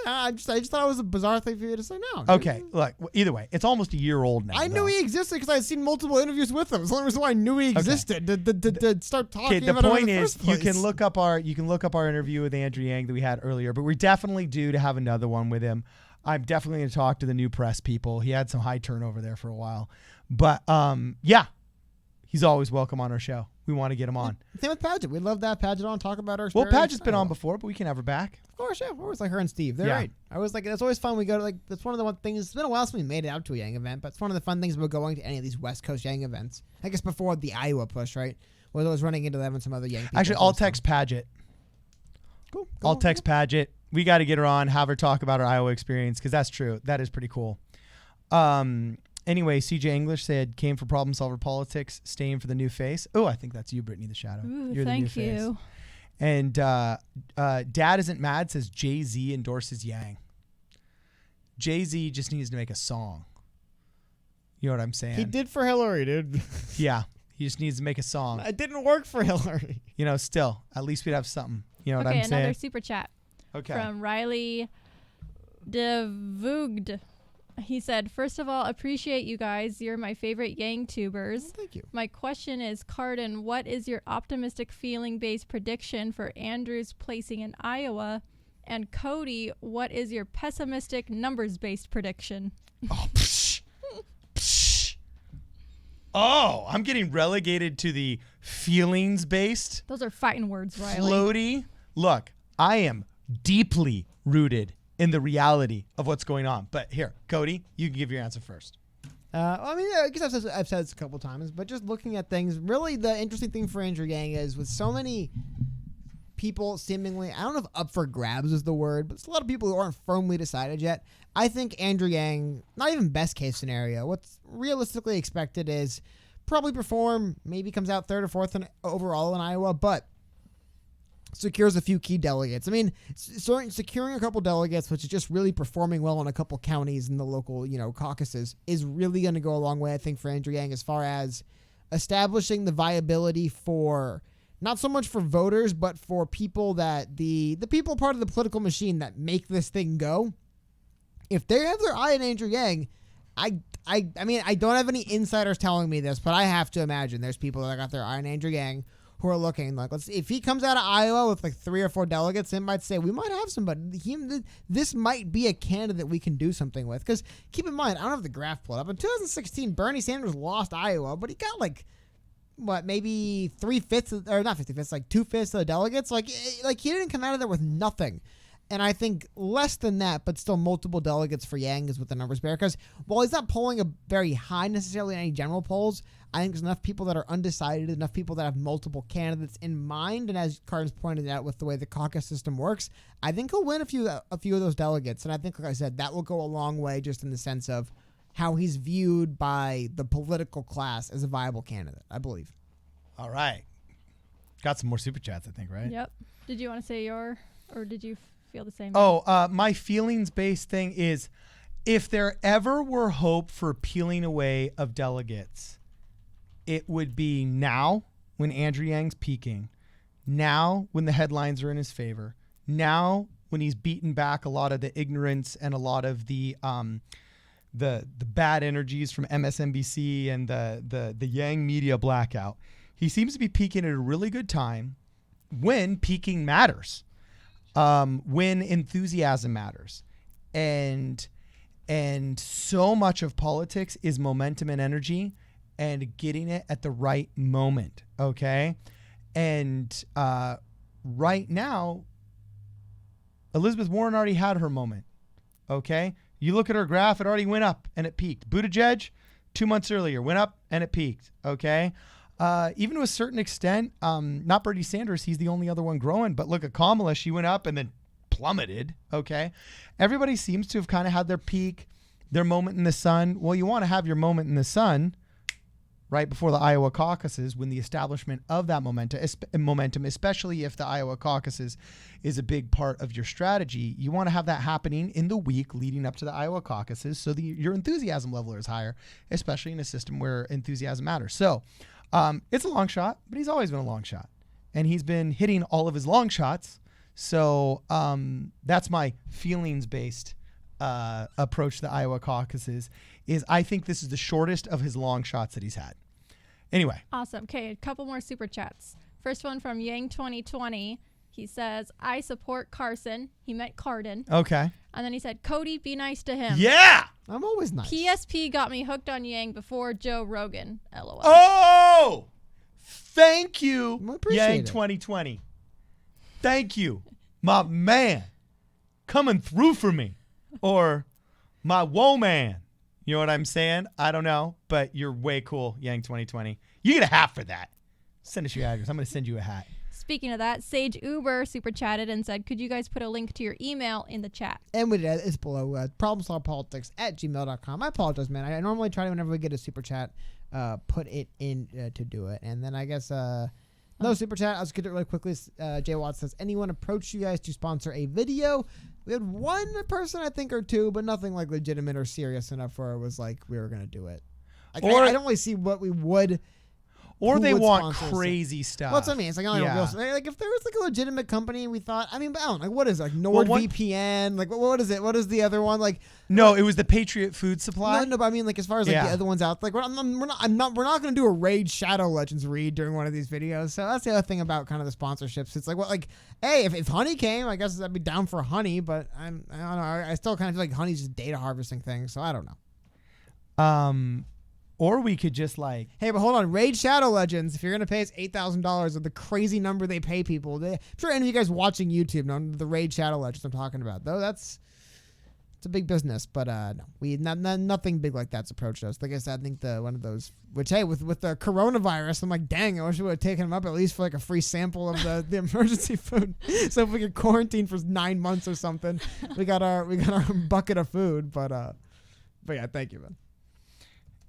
I just thought it was a bizarre thing for you to say no. Okay, look, either way, it's almost a year old now. I knew he existed because I had seen multiple interviews with him. It's the only reason why I knew he existed. To start talking about the him point in the is, first place. you can look up our interview with Andrew Yang that we had earlier, but we're definitely due to have another one with him. I'm definitely going to talk to the new press people. He had some high turnover there for a while, but yeah, he's always welcome on our show. We want to get him on. Same with Paget. We'd love to have Paget on, talk about our experience. Well, Paget's been on before, but we can have her back. Of course, yeah. Of course, like her and Steve. They're right. I was like, it's always fun. We go to that's one of the things. It's been a while since we made it out to a Yang event, but it's one of the fun things about going to any of these West Coast Yang events. I guess before the Iowa push, right? Was always running into them and some other Yang people. Actually, I'll text Paget. Cool. I'll text Paget. We got to get her on, have her talk about her Iowa experience, because that's true. That is pretty cool. Anyway, CJ English said, came for problem solver politics, staying for the new face. Oh, I think that's you, Brittany the Shadow. Ooh, You're thank the new you. face. And Dad Isn't Mad says Jay-Z endorses Yang. Jay-Z just needs to make a song. You know what I'm saying? He did for Hillary, dude. Yeah, he just needs to make a song. It didn't work for Hillary. You know, still, at least we'd have something. You know what I'm saying? Okay, another super chat. Okay. From Riley DeVoogd. He said, first of all, appreciate you guys. You're my favorite Yang tubers. Thank you. My question is, Cardin, what is your optimistic feeling-based prediction for Andrew's placing in Iowa? And Cody, what is your pessimistic numbers-based prediction? Oh, psh, psh. Oh, I'm getting relegated to the feelings-based. Those are fighting words, Riley. Floaty. Look, I am deeply rooted in the reality of what's going on. But here, Cody, you can give your answer first. I mean, I guess I've said this a couple times, but just looking at things, really the interesting thing for Andrew Yang is with so many people seemingly, I don't know if up for grabs is the word, but it's a lot of people who aren't firmly decided yet. I think Andrew Yang, not even best case scenario, what's realistically expected is probably perform, maybe comes out 3rd or 4th overall in Iowa, but secures a few key delegates. I mean, securing a couple delegates, which is just really performing well in a couple counties in the local, caucuses, is really going to go a long way, I think, for Andrew Yang as far as establishing the viability for not so much for voters, but for people that the people part of the political machine that make this thing go. If they have their eye on Andrew Yang, I mean, I don't have any insiders telling me this, but I have to imagine there's people that got their eye on Andrew Yang who are looking like, let's see, if he comes out of Iowa with like 3 or 4 delegates, they might say, we might have somebody. This might be a candidate we can do something with. Because keep in mind, I don't have the graph pulled up. In 2016, Bernie Sanders lost Iowa, but he got maybe 3/5, or not 50/5, like 2/5 of the delegates. Like he didn't come out of there with nothing. And I think less than that, but still multiple delegates for Yang is what the numbers bear. Because while he's not polling a very high necessarily in any general polls, I think there's enough people that are undecided, enough people that have multiple candidates in mind. And as Carden's pointed out with the way the caucus system works, I think he'll win a few of those delegates. And I think, like I said, that will go a long way just in the sense of how he's viewed by the political class as a viable candidate, I believe. All right. Got some more super chats, I think, right? Yep. Did you want to say or did you feel the same? My feelings-based thing is if there ever were hope for peeling away of delegates, it would be now when Andrew Yang's peaking, now when the headlines are in his favor, now when he's beaten back a lot of the ignorance and a lot of the bad energies from MSNBC and the Yang media blackout. He seems to be peaking at a really good time when peaking matters, when enthusiasm matters. And so much of politics is momentum and energy and getting it at the right moment, okay? And right now, Elizabeth Warren already had her moment, okay? You look at her graph, it already went up and it peaked. Buttigieg, 2 months earlier, went up and it peaked, okay? Even to a certain extent, not Bernie Sanders, he's the only other one growing, but look at Kamala, she went up and then plummeted, okay? Everybody seems to have kind of had their peak, their moment in the sun. Well, you want to have your moment in the sun right before the Iowa caucuses when the establishment of that momentum, especially if the Iowa caucuses is a big part of your strategy, you want to have that happening in the week leading up to the Iowa caucuses so your enthusiasm level is higher, especially in a system where enthusiasm matters. So it's a long shot, but he's always been a long shot. And he's been hitting all of his long shots. So that's my feelings-based approach to the Iowa caucuses is I think this is the shortest of his long shots that he's had. Anyway. Awesome. Okay, a couple more super chats. First one from Yang 2020. He says, I support Carson. He meant Cardin. Okay. And then he said, Cody, be nice to him. Yeah! I'm always nice. PSP got me hooked on Yang before Joe Rogan. LOL. Oh! Thank you, Yang it. 2020. Thank you, my man. Coming through for me. Or my woe man. You know what I'm saying? I don't know, but you're way cool, Yang 2020. You get a hat for that. Send us your address. I'm going to send you a hat. Speaking of that, Sage Uber super chatted and said, could you guys put a link to your email in the chat? And we did. It's below problemsolvepolitics@gmail.com. I apologize, man. I normally try to, whenever we get a super chat, put it in to do it. And then I guess no super chat. I'll just get it really quickly. Jay Watts says, anyone approach you guys to sponsor a video? We had one person, I think, or two, but nothing like legitimate or serious enough where it was like we were going to do it. Like, I don't really see what we would. Or they want crazy stuff. Well, that's what I mean. It's like, real, like if there was like a legitimate company, we thought, I mean, but I don't know, like what is it? Like NordVPN? Like what is it? What is the other one? Like no, it was the Patriot Food Supply. No, but I mean, like as far as like the other ones out, like we're not going to do a Raid Shadow Legends read during one of these videos. So that's the other thing about kind of the sponsorships. It's like, well, like, hey, if Honey came, I guess I'd be down for Honey, but I don't know. I still kind of feel like Honey's just data harvesting thing, so I don't know. Or we could just like... Hey, but hold on. Raid Shadow Legends, if you're going to pay us $8,000 of the crazy number they pay people, I'm sure any of you guys watching YouTube know the Raid Shadow Legends I'm talking about. Though it's a big business, but no, nothing big like that's approached us. Like I said, I think one of those, which, hey, with the coronavirus, I'm like, dang, I wish we would have taken them up at least for like a free sample of the emergency food. So if we could quarantine for 9 months or something, we got our bucket of food. But yeah, thank you, man.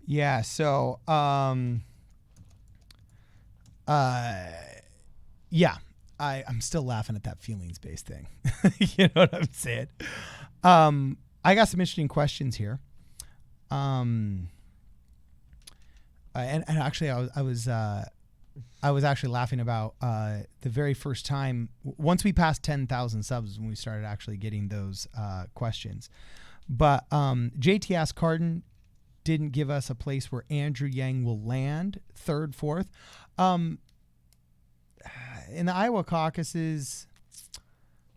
Yeah, so yeah, I'm still laughing at that feelings-based thing. You know what I'm saying? I got some interesting questions here. And actually I was actually laughing about the very first time once we passed 10,000 subs when we started actually getting those questions. But JT asked Cardin didn't give us a place where Andrew Yang will land, third, fourth. In the Iowa caucuses,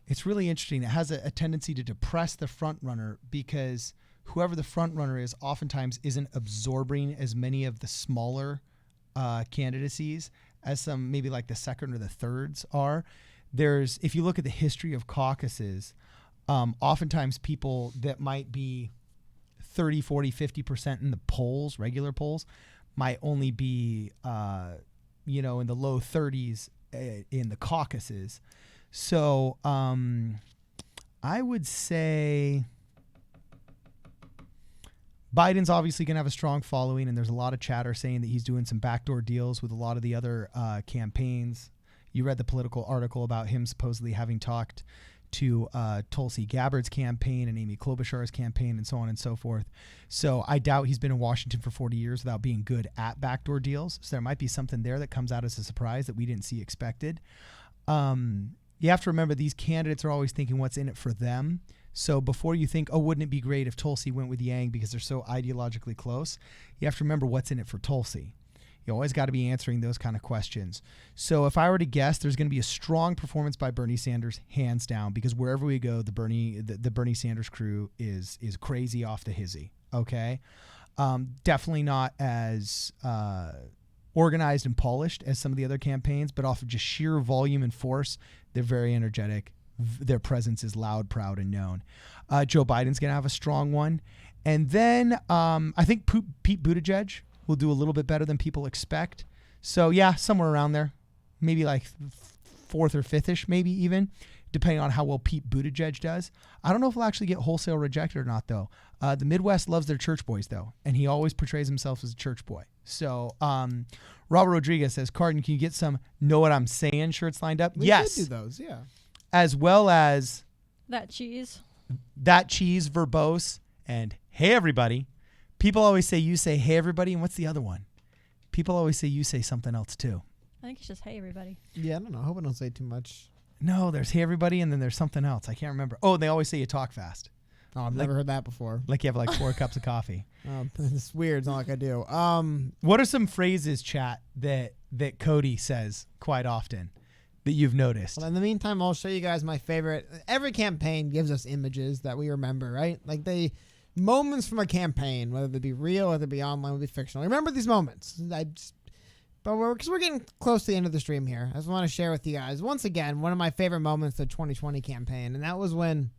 it's really interesting. It has a tendency to depress the front runner because whoever the front runner is oftentimes isn't absorbing as many of the smaller candidacies as some maybe like the second or the thirds are. If you look at the history of caucuses, oftentimes people that might be 30, 40, 50% in the polls, regular polls, might only be, in the low 30s in the caucuses. So I would say Biden's obviously going to have a strong following, and there's a lot of chatter saying that he's doing some backdoor deals with a lot of the other campaigns. You read the Political article about him supposedly having talked to Tulsi Gabbard's campaign and Amy Klobuchar's campaign and so on and so forth. So I doubt he's been in Washington for 40 years without being good at backdoor deals. So there might be something there that comes out as a surprise that we didn't see expected. You have to remember these candidates are always thinking what's in it for them. So before you think, oh, wouldn't it be great if Tulsi went with Yang because they're so ideologically close, you have to remember what's in it for Tulsi. You always got to be answering those kind of questions. So if I were to guess, there's going to be a strong performance by Bernie Sanders, hands down, because wherever we go, the Bernie Sanders crew is crazy off the hizzy. Okay, definitely not as organized and polished as some of the other campaigns, but off of just sheer volume and force, they're very energetic. Their presence is loud, proud, and known. Joe Biden's going to have a strong one. And then I think Pete Buttigieg will do a little bit better than people expect. So, yeah, somewhere around there. Maybe like fourth or fifth-ish, maybe even, depending on how well Pete Buttigieg does. I don't know if he'll actually get wholesale rejected or not, though. The Midwest loves their church boys, though, and he always portrays himself as a church boy. So, Robert Rodriguez says, Cardin, can you get some Know What I'm Saying shirts lined up? Yes. We should do those, yeah. As well as That cheese, verbose, and hey, everybody. People always say you say hey, everybody, and what's the other one? People always say you say something else, too. I think it's just hey, everybody. Yeah, I don't know. I hope I don't say too much. No, there's hey, everybody, and then there's something else. I can't remember. Oh, they always say you talk fast. Oh, I've never heard that before. Like you have like 4 cups of coffee. It's weird. It's not like I do. What are some phrases, chat, that Cody says quite often that you've noticed? Well, in the meantime, I'll show you guys my favorite. Every campaign gives us images that we remember, right? Like moments from a campaign, whether they be real, whether they be online, whether they be fictional. Remember these moments. Because we're getting close to the end of the stream here. I just want to share with you guys, once again, one of my favorite moments of the 2020 campaign, and that was when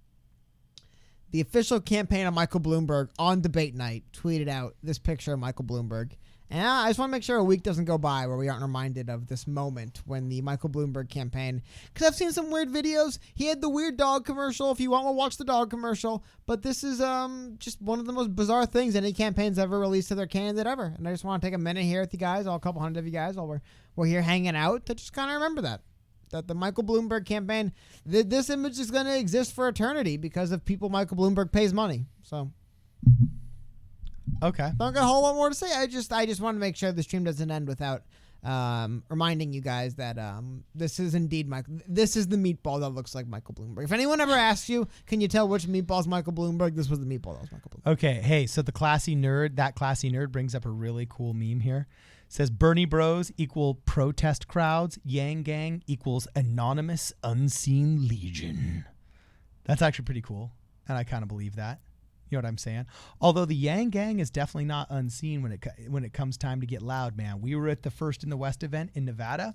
the official campaign of Michael Bloomberg on debate night tweeted out this picture of Michael Bloomberg. And I just want to make sure a week doesn't go by where we aren't reminded of this moment when the Michael Bloomberg campaign, because I've seen some weird videos. He had the weird dog commercial. If you want, we'll watch the dog commercial. But this is just one of the most bizarre things any campaign's ever released to their candidate ever. And I just want to take a minute here with you guys, all a couple hundred of you guys, while we're here hanging out, to just kind of remember that the Michael Bloomberg campaign, this image is going to exist for eternity because of people Michael Bloomberg pays money. So. Okay. Don't got a whole lot more to say. I just want to make sure the stream doesn't end without reminding you guys that this is indeed this is the meatball that looks like Michael Bloomberg. If anyone ever asks you, can you tell which meatball is Michael Bloomberg? This was the meatball that was Michael Bloomberg. Okay. Hey, so that classy nerd brings up a really cool meme here. It says Bernie Bros equal protest crowds. Yang Gang equals anonymous unseen legion. That's actually pretty cool. And I kind of believe that. You know what I'm saying? Although the Yang Gang is definitely not unseen when it comes time to get loud, man. We were at the First in the West event in Nevada,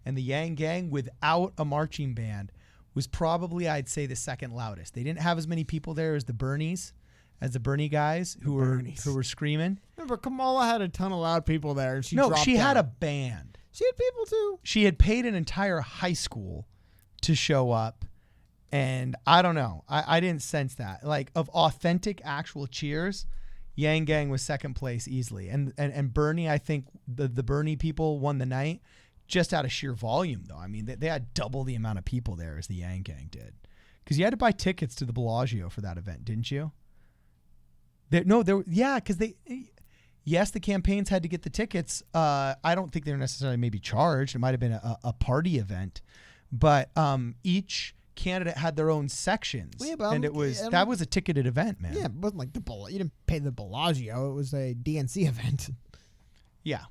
and the Yang Gang, without a marching band, was probably, I'd say, the second loudest. They didn't have as many people there as the Bernie guys who were screaming. Remember, Kamala had a ton of loud people there, and she had a band. She had people too. She had paid an entire high school to show up. And I don't know. I didn't sense that. Like, of authentic, actual cheers, Yang Gang was second place easily. And Bernie, I think the Bernie people won the night just out of sheer volume, though. I mean, they had double the amount of people there as the Yang Gang did. Because you had to buy tickets to the Bellagio for that event, didn't you? Because the campaigns had to get the tickets. I don't think they were necessarily maybe charged. It might have been a party event. But each candidate had their own sections, and that was a ticketed event, man. Yeah, it wasn't like you didn't pay the Bellagio. It was a DNC event. Yeah.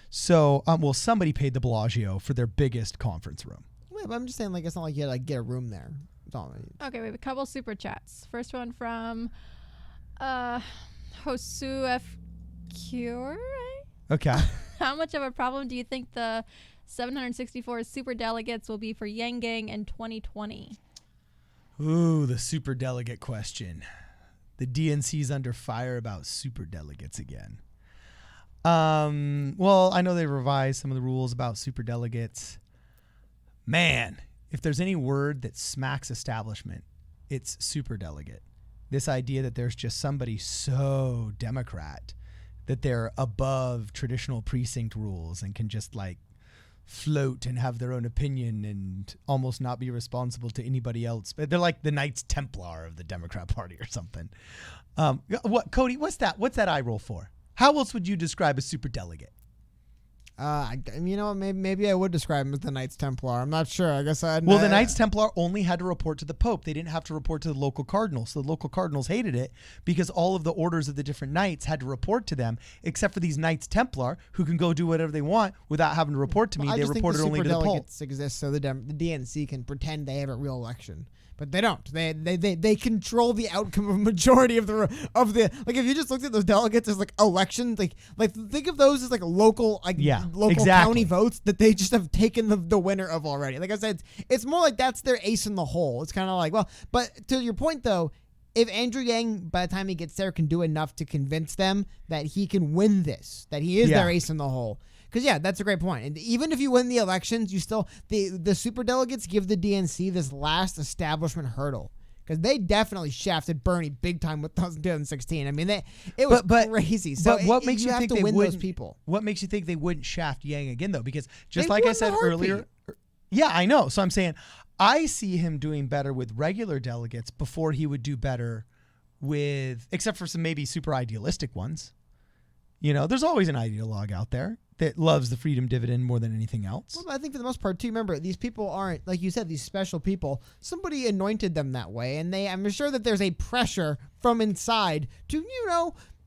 So, somebody paid the Bellagio for their biggest conference room. Yeah, but I'm just saying, like, it's not like you had to get a room there. Okay, we have a couple super chats. First one from Hosu F. Cure. Okay. How much of a problem do you think the 764 super delegates will be for Yang Gang in 2020? Ooh, the superdelegate question. The DNC's under fire about superdelegates again. Well, I know they revised some of the rules about superdelegates. Man, if there's any word that smacks establishment, it's superdelegate. This idea that there's just somebody so Democrat that they're above traditional precinct rules and can just like float and have their own opinion and almost not be responsible to anybody else. But they're like the Knights Templar of the Democrat Party or something. What, Cody? What's that? What's that eye roll for? How else would you describe a superdelegate? Maybe I would describe him as the Knights Templar. I'm not sure. I guess I'd. Well, the Knights Templar only had to report to the Pope. They didn't have to report to the local cardinals. So the local cardinals hated it because all of the orders of the different knights had to report to them, except for these Knights Templar who can go do whatever they want without having to report to me. They reported only to the Pope. Superdelegates exist so the DNC can pretend they have a real election. But they don't. They control the outcome of a majority of the like. If you just looked at those delegates as like elections, like think of those as like local county votes that they just have taken the winner of already. Like I said, it's more like that's their ace in the hole. It's kind of like, well, but to your point though, if Andrew Yang by the time he gets there can do enough to convince them that he can win this, that he is their ace in the hole. Because, yeah, that's a great point. And even if you win the elections, you still the superdelegates give the DNC this last establishment hurdle. Because they definitely shafted Bernie big time with 2016. I mean, it was crazy. So what makes you think they win wouldn't? Those people? What makes you think they wouldn't shaft Yang again, though? Because just They like I won said the earlier, heartbeat. yeah, I know. So I'm saying I see him doing better with regular delegates before he would do better with, except for some maybe super idealistic ones. You know, there's always an ideologue out there that loves the freedom dividend more than anything else. Well, I think for the most part, too, remember, these people aren't, like you said, these special people. Somebody anointed them that way, and I'm sure that there's a pressure from inside to,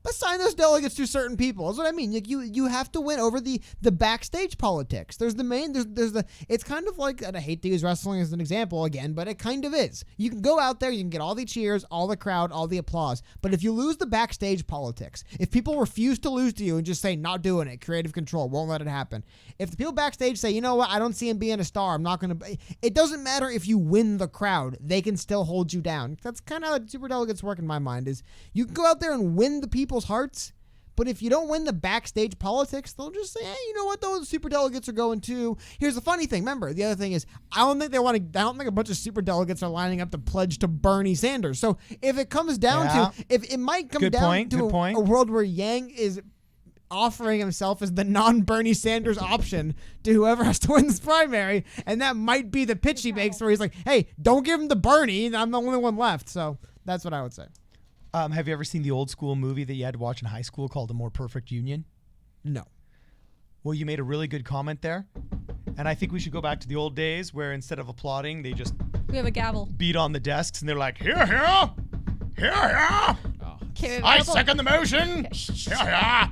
assign those delegates to certain people. That's what I mean. Like you have to win over the backstage politics. There's it's kind of like, and I hate to use wrestling as an example again, but it kind of is. You can go out there, you can get all the cheers, all the crowd, all the applause, but if you lose the backstage politics, if people refuse to lose to you and just say, not doing it, creative control, won't let it happen. If the people backstage say, you know what, I don't see him being a star, I'm not going to, it doesn't matter if you win the crowd, they can still hold you down. That's kind of how superdelegates work in my mind, is you can go out there and win the people's hearts, but if you don't win the backstage politics, they'll just say, hey, you know what, those superdelegates are going to. Here's the funny thing. Remember, the other thing is, I don't think a bunch of superdelegates are lining up to pledge to Bernie Sanders. So if it comes down to, if it might come down to a world where Yang is offering himself as the non-Bernie Sanders option to whoever has to win this primary, and that might be the pitch he makes where he's like, hey, don't give him to Bernie, I'm the only one left. So that's what I would say. Have you ever seen the old school movie that you had to watch in high school called A More Perfect Union? No. Well, you made a really good comment there. And I think we should go back to the old days where instead of applauding, they just We have a gavel. beat on the desks and they're like, here, here, here. Okay, I second the motion. Here, here.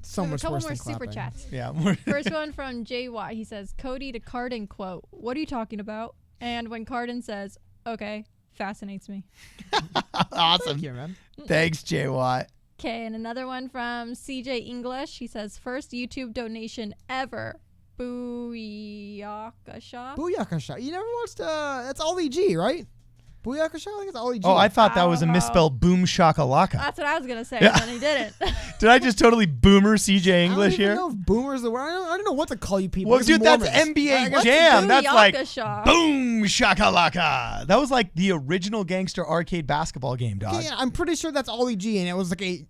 So we have much a couple worse more than super clapping. chats. Yeah. First one from Jay Watt. He says, Cody to Cardin quote, what are you talking about? And when Cardin says, okay, fascinates me. Awesome. Thank you, man. Thanks, Jay Watt. Okay, and another one from CJ English. He says, first YouTube donation ever. Booyakasha. Booyakasha. You never watched, that's Ollie G, right? Booyakasha? I think it's Ollie G. Oh, I thought that was a misspelled boom shakalaka. That's what I was going to say, and then he didn't. Did I just totally boomer CJ English here? I don't even know if boomer's the word. I don't know what to call you people. Well, It's dude, that's Mormons. NBA Jam. That's like Booyakasha? boom shakalaka. That was like the original gangster arcade basketball game, dog. Yeah, I'm pretty sure that's Ollie G, and it was like a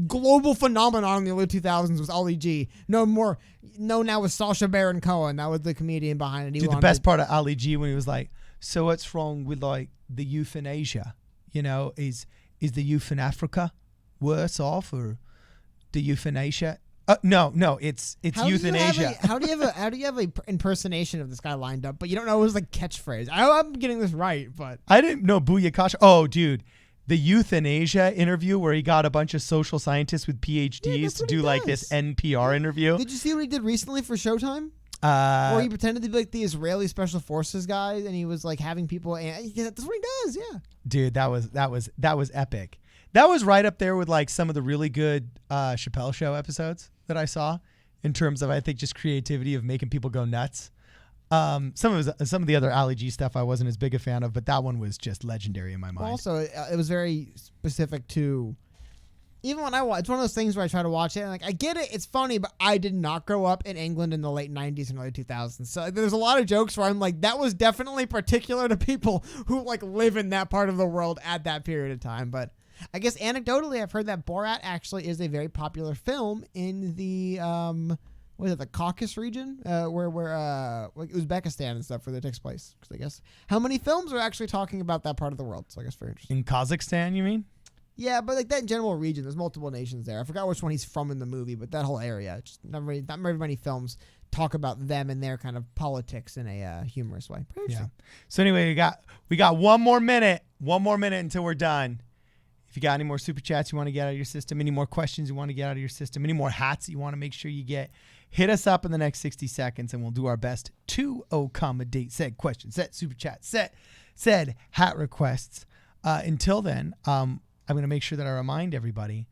global phenomenon in the early 2000s was Ollie G. No more known now as Sacha Baron Cohen. That was the comedian behind it. Dude, the best part of Ali G when he was like, so what's wrong with like the youth in Asia? You know, is the youth in Africa worse off, or the youth in Asia? No, it's youth in Asia. How do you have a impersonation of this guy lined up, but you don't know his like catchphrase? I'm getting this right, but I didn't know Booyakasha. Oh, dude. The Youth in Asia interview where he got a bunch of social scientists with PhDs to do like this NPR interview. Did you see what he did recently for Showtime? Where he pretended to be like the Israeli Special Forces guy, and he was like having people. That's what he does, yeah. Dude, that was epic. That was right up there with like some of the really good Chappelle Show episodes that I saw in terms of, I think, just creativity of making people go nuts. Some of the other Ali G stuff I wasn't as big a fan of, but that one was just legendary in my mind. Also, it was very specific to. Even when I watch, it's one of those things where I try to watch it and like I get it, it's funny, but I did not grow up in England in the late 90s and early 2000s. So there's a lot of jokes where I'm like, that was definitely particular to people who like live in that part of the world at that period of time. But I guess anecdotally, I've heard that Borat actually is a very popular film in the what is it, the Caucasus region, where like Uzbekistan and stuff, where it takes place. Because I guess how many films are actually talking about that part of the world? So I guess very interesting. In Kazakhstan, you mean? Yeah, but like that general region, there's multiple nations there. I forgot which one he's from in the movie, but that whole area, just not very many films talk about them and their kind of politics in a humorous way. Yeah. So anyway, we got one more minute until we're done. If you got any more super chats you want to get out of your system, any more questions you want to get out of your system, any more hats you want to make sure you get, hit us up in the next 60 seconds and we'll do our best to accommodate said questions, said super chats, said hat requests. Until then, I'm going to make sure that I remind everybody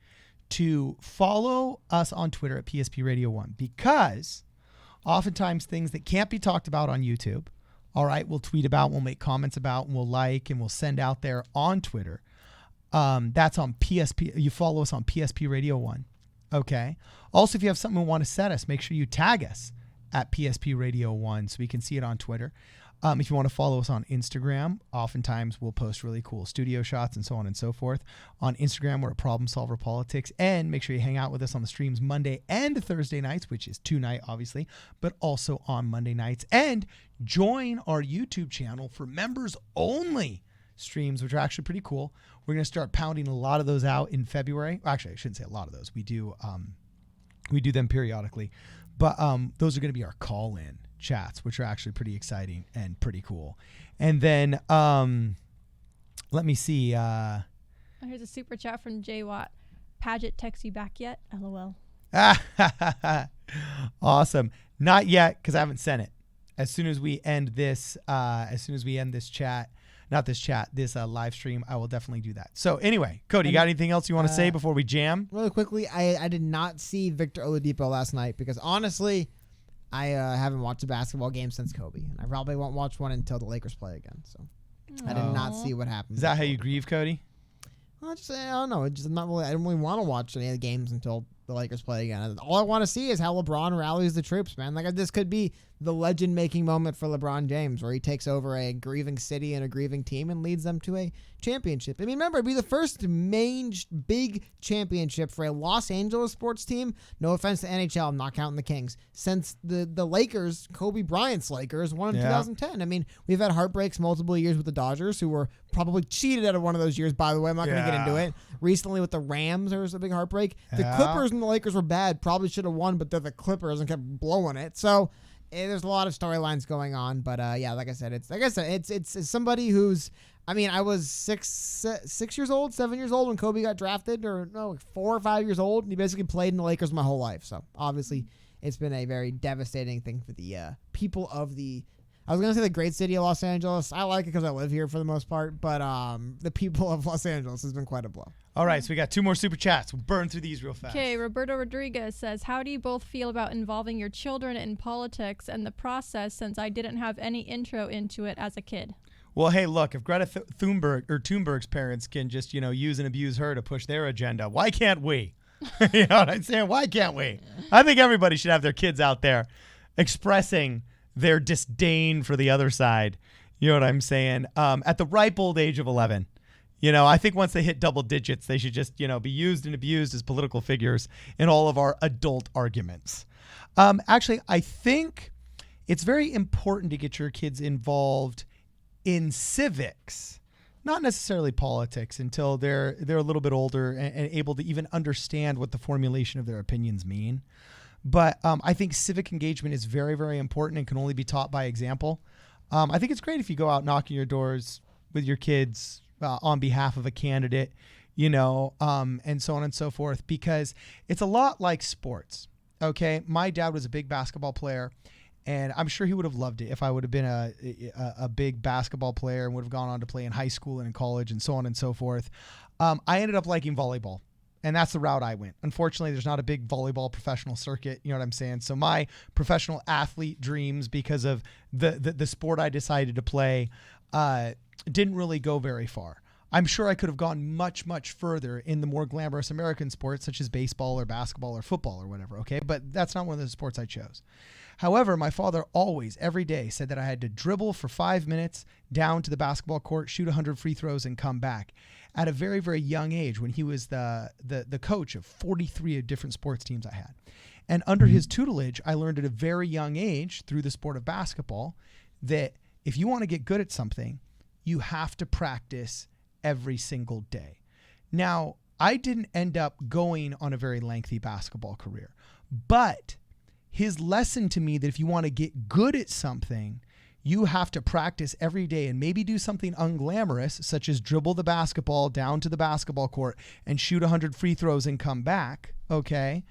to follow us on Twitter at PSP Radio 1, because oftentimes things that can't be talked about on YouTube, all right, we'll tweet about, we'll make comments about, and we'll like, and we'll send out there on Twitter. That's on PSP. You follow us on PSP Radio 1. Okay. Also, if you have something you want to send us, make sure you tag us at PSP Radio 1 so we can see it on Twitter. If you want to follow us on Instagram, oftentimes we'll post really cool studio shots and so on and so forth. On Instagram, we're at Problem Solver Politics. And make sure you hang out with us on the streams Monday and Thursday nights, which is tonight, obviously, but also on Monday nights. And join our YouTube channel for members only streams, which are actually pretty cool. We're going to start pounding a lot of those out in February. Actually, I shouldn't say a lot of those. We do them periodically. But those are going to be our call-in chats, which are actually pretty exciting and pretty cool. And then let me see. Here's a super chat from Jay Watt. Paget texts you back yet? LOL. Awesome. Not yet, because I haven't sent it. As soon as we end this live stream, I will definitely do that. So anyway, Cody, you got anything else you want to say before we jam? Really quickly, I did not see Victor Oladipo last night because honestly, I haven't watched a basketball game since Kobe, and I probably won't watch one until the Lakers play again. So I did not see what happened. Is that how you grieve, Cody? Well, I don't know. It's just not really. I don't really want to watch any of the games until the Lakers play again. All I want to see is how LeBron rallies the troops, man. Like this could be the legend-making moment for LeBron James, where he takes over a grieving city and a grieving team and leads them to a championship. I mean, remember, it'd be the first main big championship for a Los Angeles sports team. No offense to NHL, I'm not counting the Kings. Since the Lakers, Kobe Bryant's Lakers, won in 2010. I mean, we've had heartbreaks multiple years with the Dodgers, who were probably cheated out of one of those years, by the way. I'm not going to get into it. Recently with the Rams, there was a big heartbreak. The Clippers and the Lakers were bad. Probably should have won, but they're the Clippers and kept blowing it. So there's a lot of storylines going on, but yeah, like I said, it's somebody who's. I mean, I was 7 years old when Kobe got drafted, or no, 4 or 5 years old, and he basically played in the Lakers my whole life. So obviously, it's been a very devastating thing for the people of the. I was gonna say the great city of Los Angeles. I like it because I live here for the most part, but the people of Los Angeles has been quite a blow. All right, so we got 2 more super chats. We'll burn through these real fast. Okay, Roberto Rodriguez says, how do you both feel about involving your children in politics and the process, since I didn't have any intro into it as a kid? Well, hey, look, if Greta Thunberg's parents can just, use and abuse her to push their agenda, why can't we? You know what I'm saying? Why can't we? I think everybody should have their kids out there expressing their disdain for the other side. You know what I'm saying? At the ripe old age of 11. I think once they hit double digits, they should just, be used and abused as political figures in all of our adult arguments. Actually, I think it's very important to get your kids involved in civics, not necessarily politics, until they're a little bit older and able to even understand what the formulation of their opinions mean. But I think civic engagement is very, very important and can only be taught by example. I think it's great if you go out knocking your doors with your kids on behalf of a candidate, and so on and so forth, because it's a lot like sports. Okay. My dad was a big basketball player, and I'm sure he would have loved it if I would have been a big basketball player and would have gone on to play in high school and in college and so on and so forth. I ended up liking volleyball. And that's the route I went. Unfortunately, there's not a big volleyball professional circuit. You know what I'm saying? So my professional athlete dreams, because of the sport I decided to play, didn't really go very far. I'm sure I could have gone much, much further in the more glamorous American sports, such as baseball or basketball or football or whatever, okay? But that's not one of the sports I chose. However, my father always, every day, said that I had to dribble for 5 minutes down to the basketball court, shoot 100 free throws, and come back at a very, very young age, when he was the coach of 43 different sports teams I had. And under his tutelage, I learned at a very young age, through the sport of basketball, that if you want to get good at something, you have to practice every single day. Now, I didn't end up going on a very lengthy basketball career, but his lesson to me that if you want to get good at something, you have to practice every day and maybe do something unglamorous, such as dribble the basketball down to the basketball court and shoot 100 free throws and come back, okay?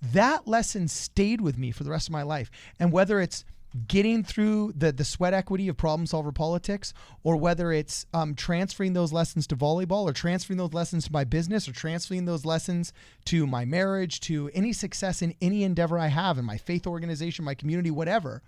That lesson stayed with me for the rest of my life. And whether it's getting through the sweat equity of problem solver politics, or whether it's transferring those lessons to volleyball, or transferring those lessons to my business, or transferring those lessons to my marriage, to any success in any endeavor I have in my faith organization, my community, whatever,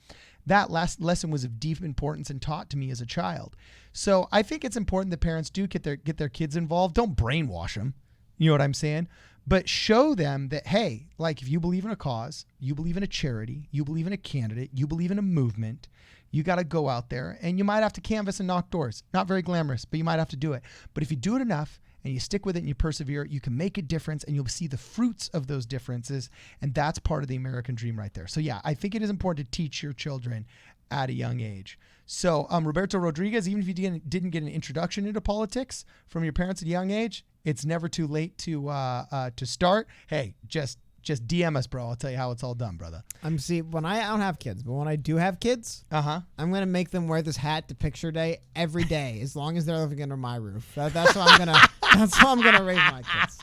that last lesson was of deep importance and taught to me as a child. So I think it's important that parents do get their kids involved. Don't brainwash them. You know what I'm saying? But show them that, hey, like if you believe in a cause, you believe in a charity, you believe in a candidate, you believe in a movement, you got to go out there, and you might have to canvass and knock doors. Not very glamorous, but you might have to do it. But if you do it enough and you stick with it and you persevere, you can make a difference, and you'll see the fruits of those differences. And that's part of the American dream right there. So yeah, I think it is important to teach your children at a young age. So Roberto Rodriguez, even if you didn't get an introduction into politics from your parents at a young age, it's never too late to start. Hey, just DM us, bro. I'll tell you how it's all done, brother. When I don't have kids, but when I do have kids, I'm gonna make them wear this hat to picture day every day, as long as they're living under my roof. That's how I'm gonna. That's how I'm gonna raise my kids.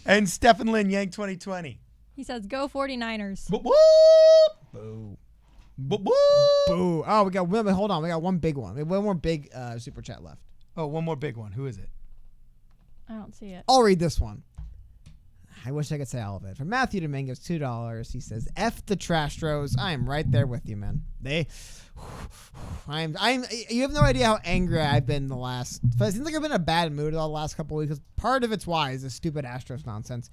And Stephen Lynn, Yang 2020. He says, "Go 49ers." Whoop, Boo. Boop, boop. Boo. Oh, we got hold on. We got one big one. We have one more big super chat left. Oh, one more big one. Who is it? I don't see it. I'll read this one. I wish I could say all of it. From Matthew Dominguez, $2. He says, "F the Trastros. I am right there with you, man. You have no idea how angry I've been the last. It seems like I've been in a bad mood the last couple of weeks. Part of it's why is this stupid Astros nonsense.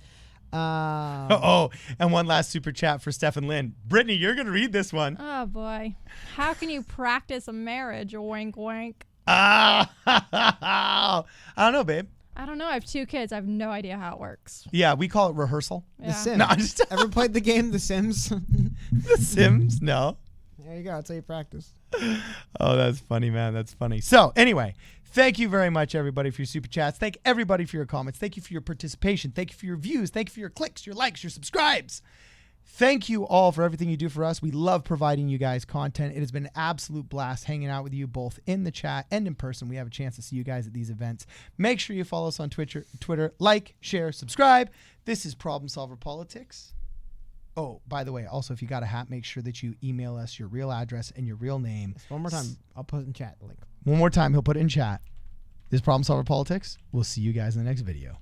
And one last super chat for Stephen Lynn. Brittany, you're gonna read this one. Oh boy, how can you practice a marriage? Wink, wink. I don't know, babe. I don't know. I have 2 kids. I have no idea how it works. Yeah, we call it rehearsal. Yeah. The Sims. No, I just ever played the game The Sims? The Sims? No. There you go. That's how you practice. Oh, that's funny, man. That's funny. So anyway, thank you very much, everybody, for your super chats. Thank everybody for your comments. Thank you for your participation. Thank you for your views. Thank you for your clicks, your likes, your subscribes. Thank you all for everything you do for us. We love providing you guys content. It has been an absolute blast hanging out with you both in the chat and in person. We have a chance to see you guys at these events. Make sure you follow us on Twitter, like, share, subscribe. This is Problem Solver Politics. Oh, by the way, also, if you got a hat, make sure that you email us your real address and your real name. One more time. I'll put it in chat. The link. One more time. He'll put it in chat. This is Problem Solver Politics. We'll see you guys in the next video.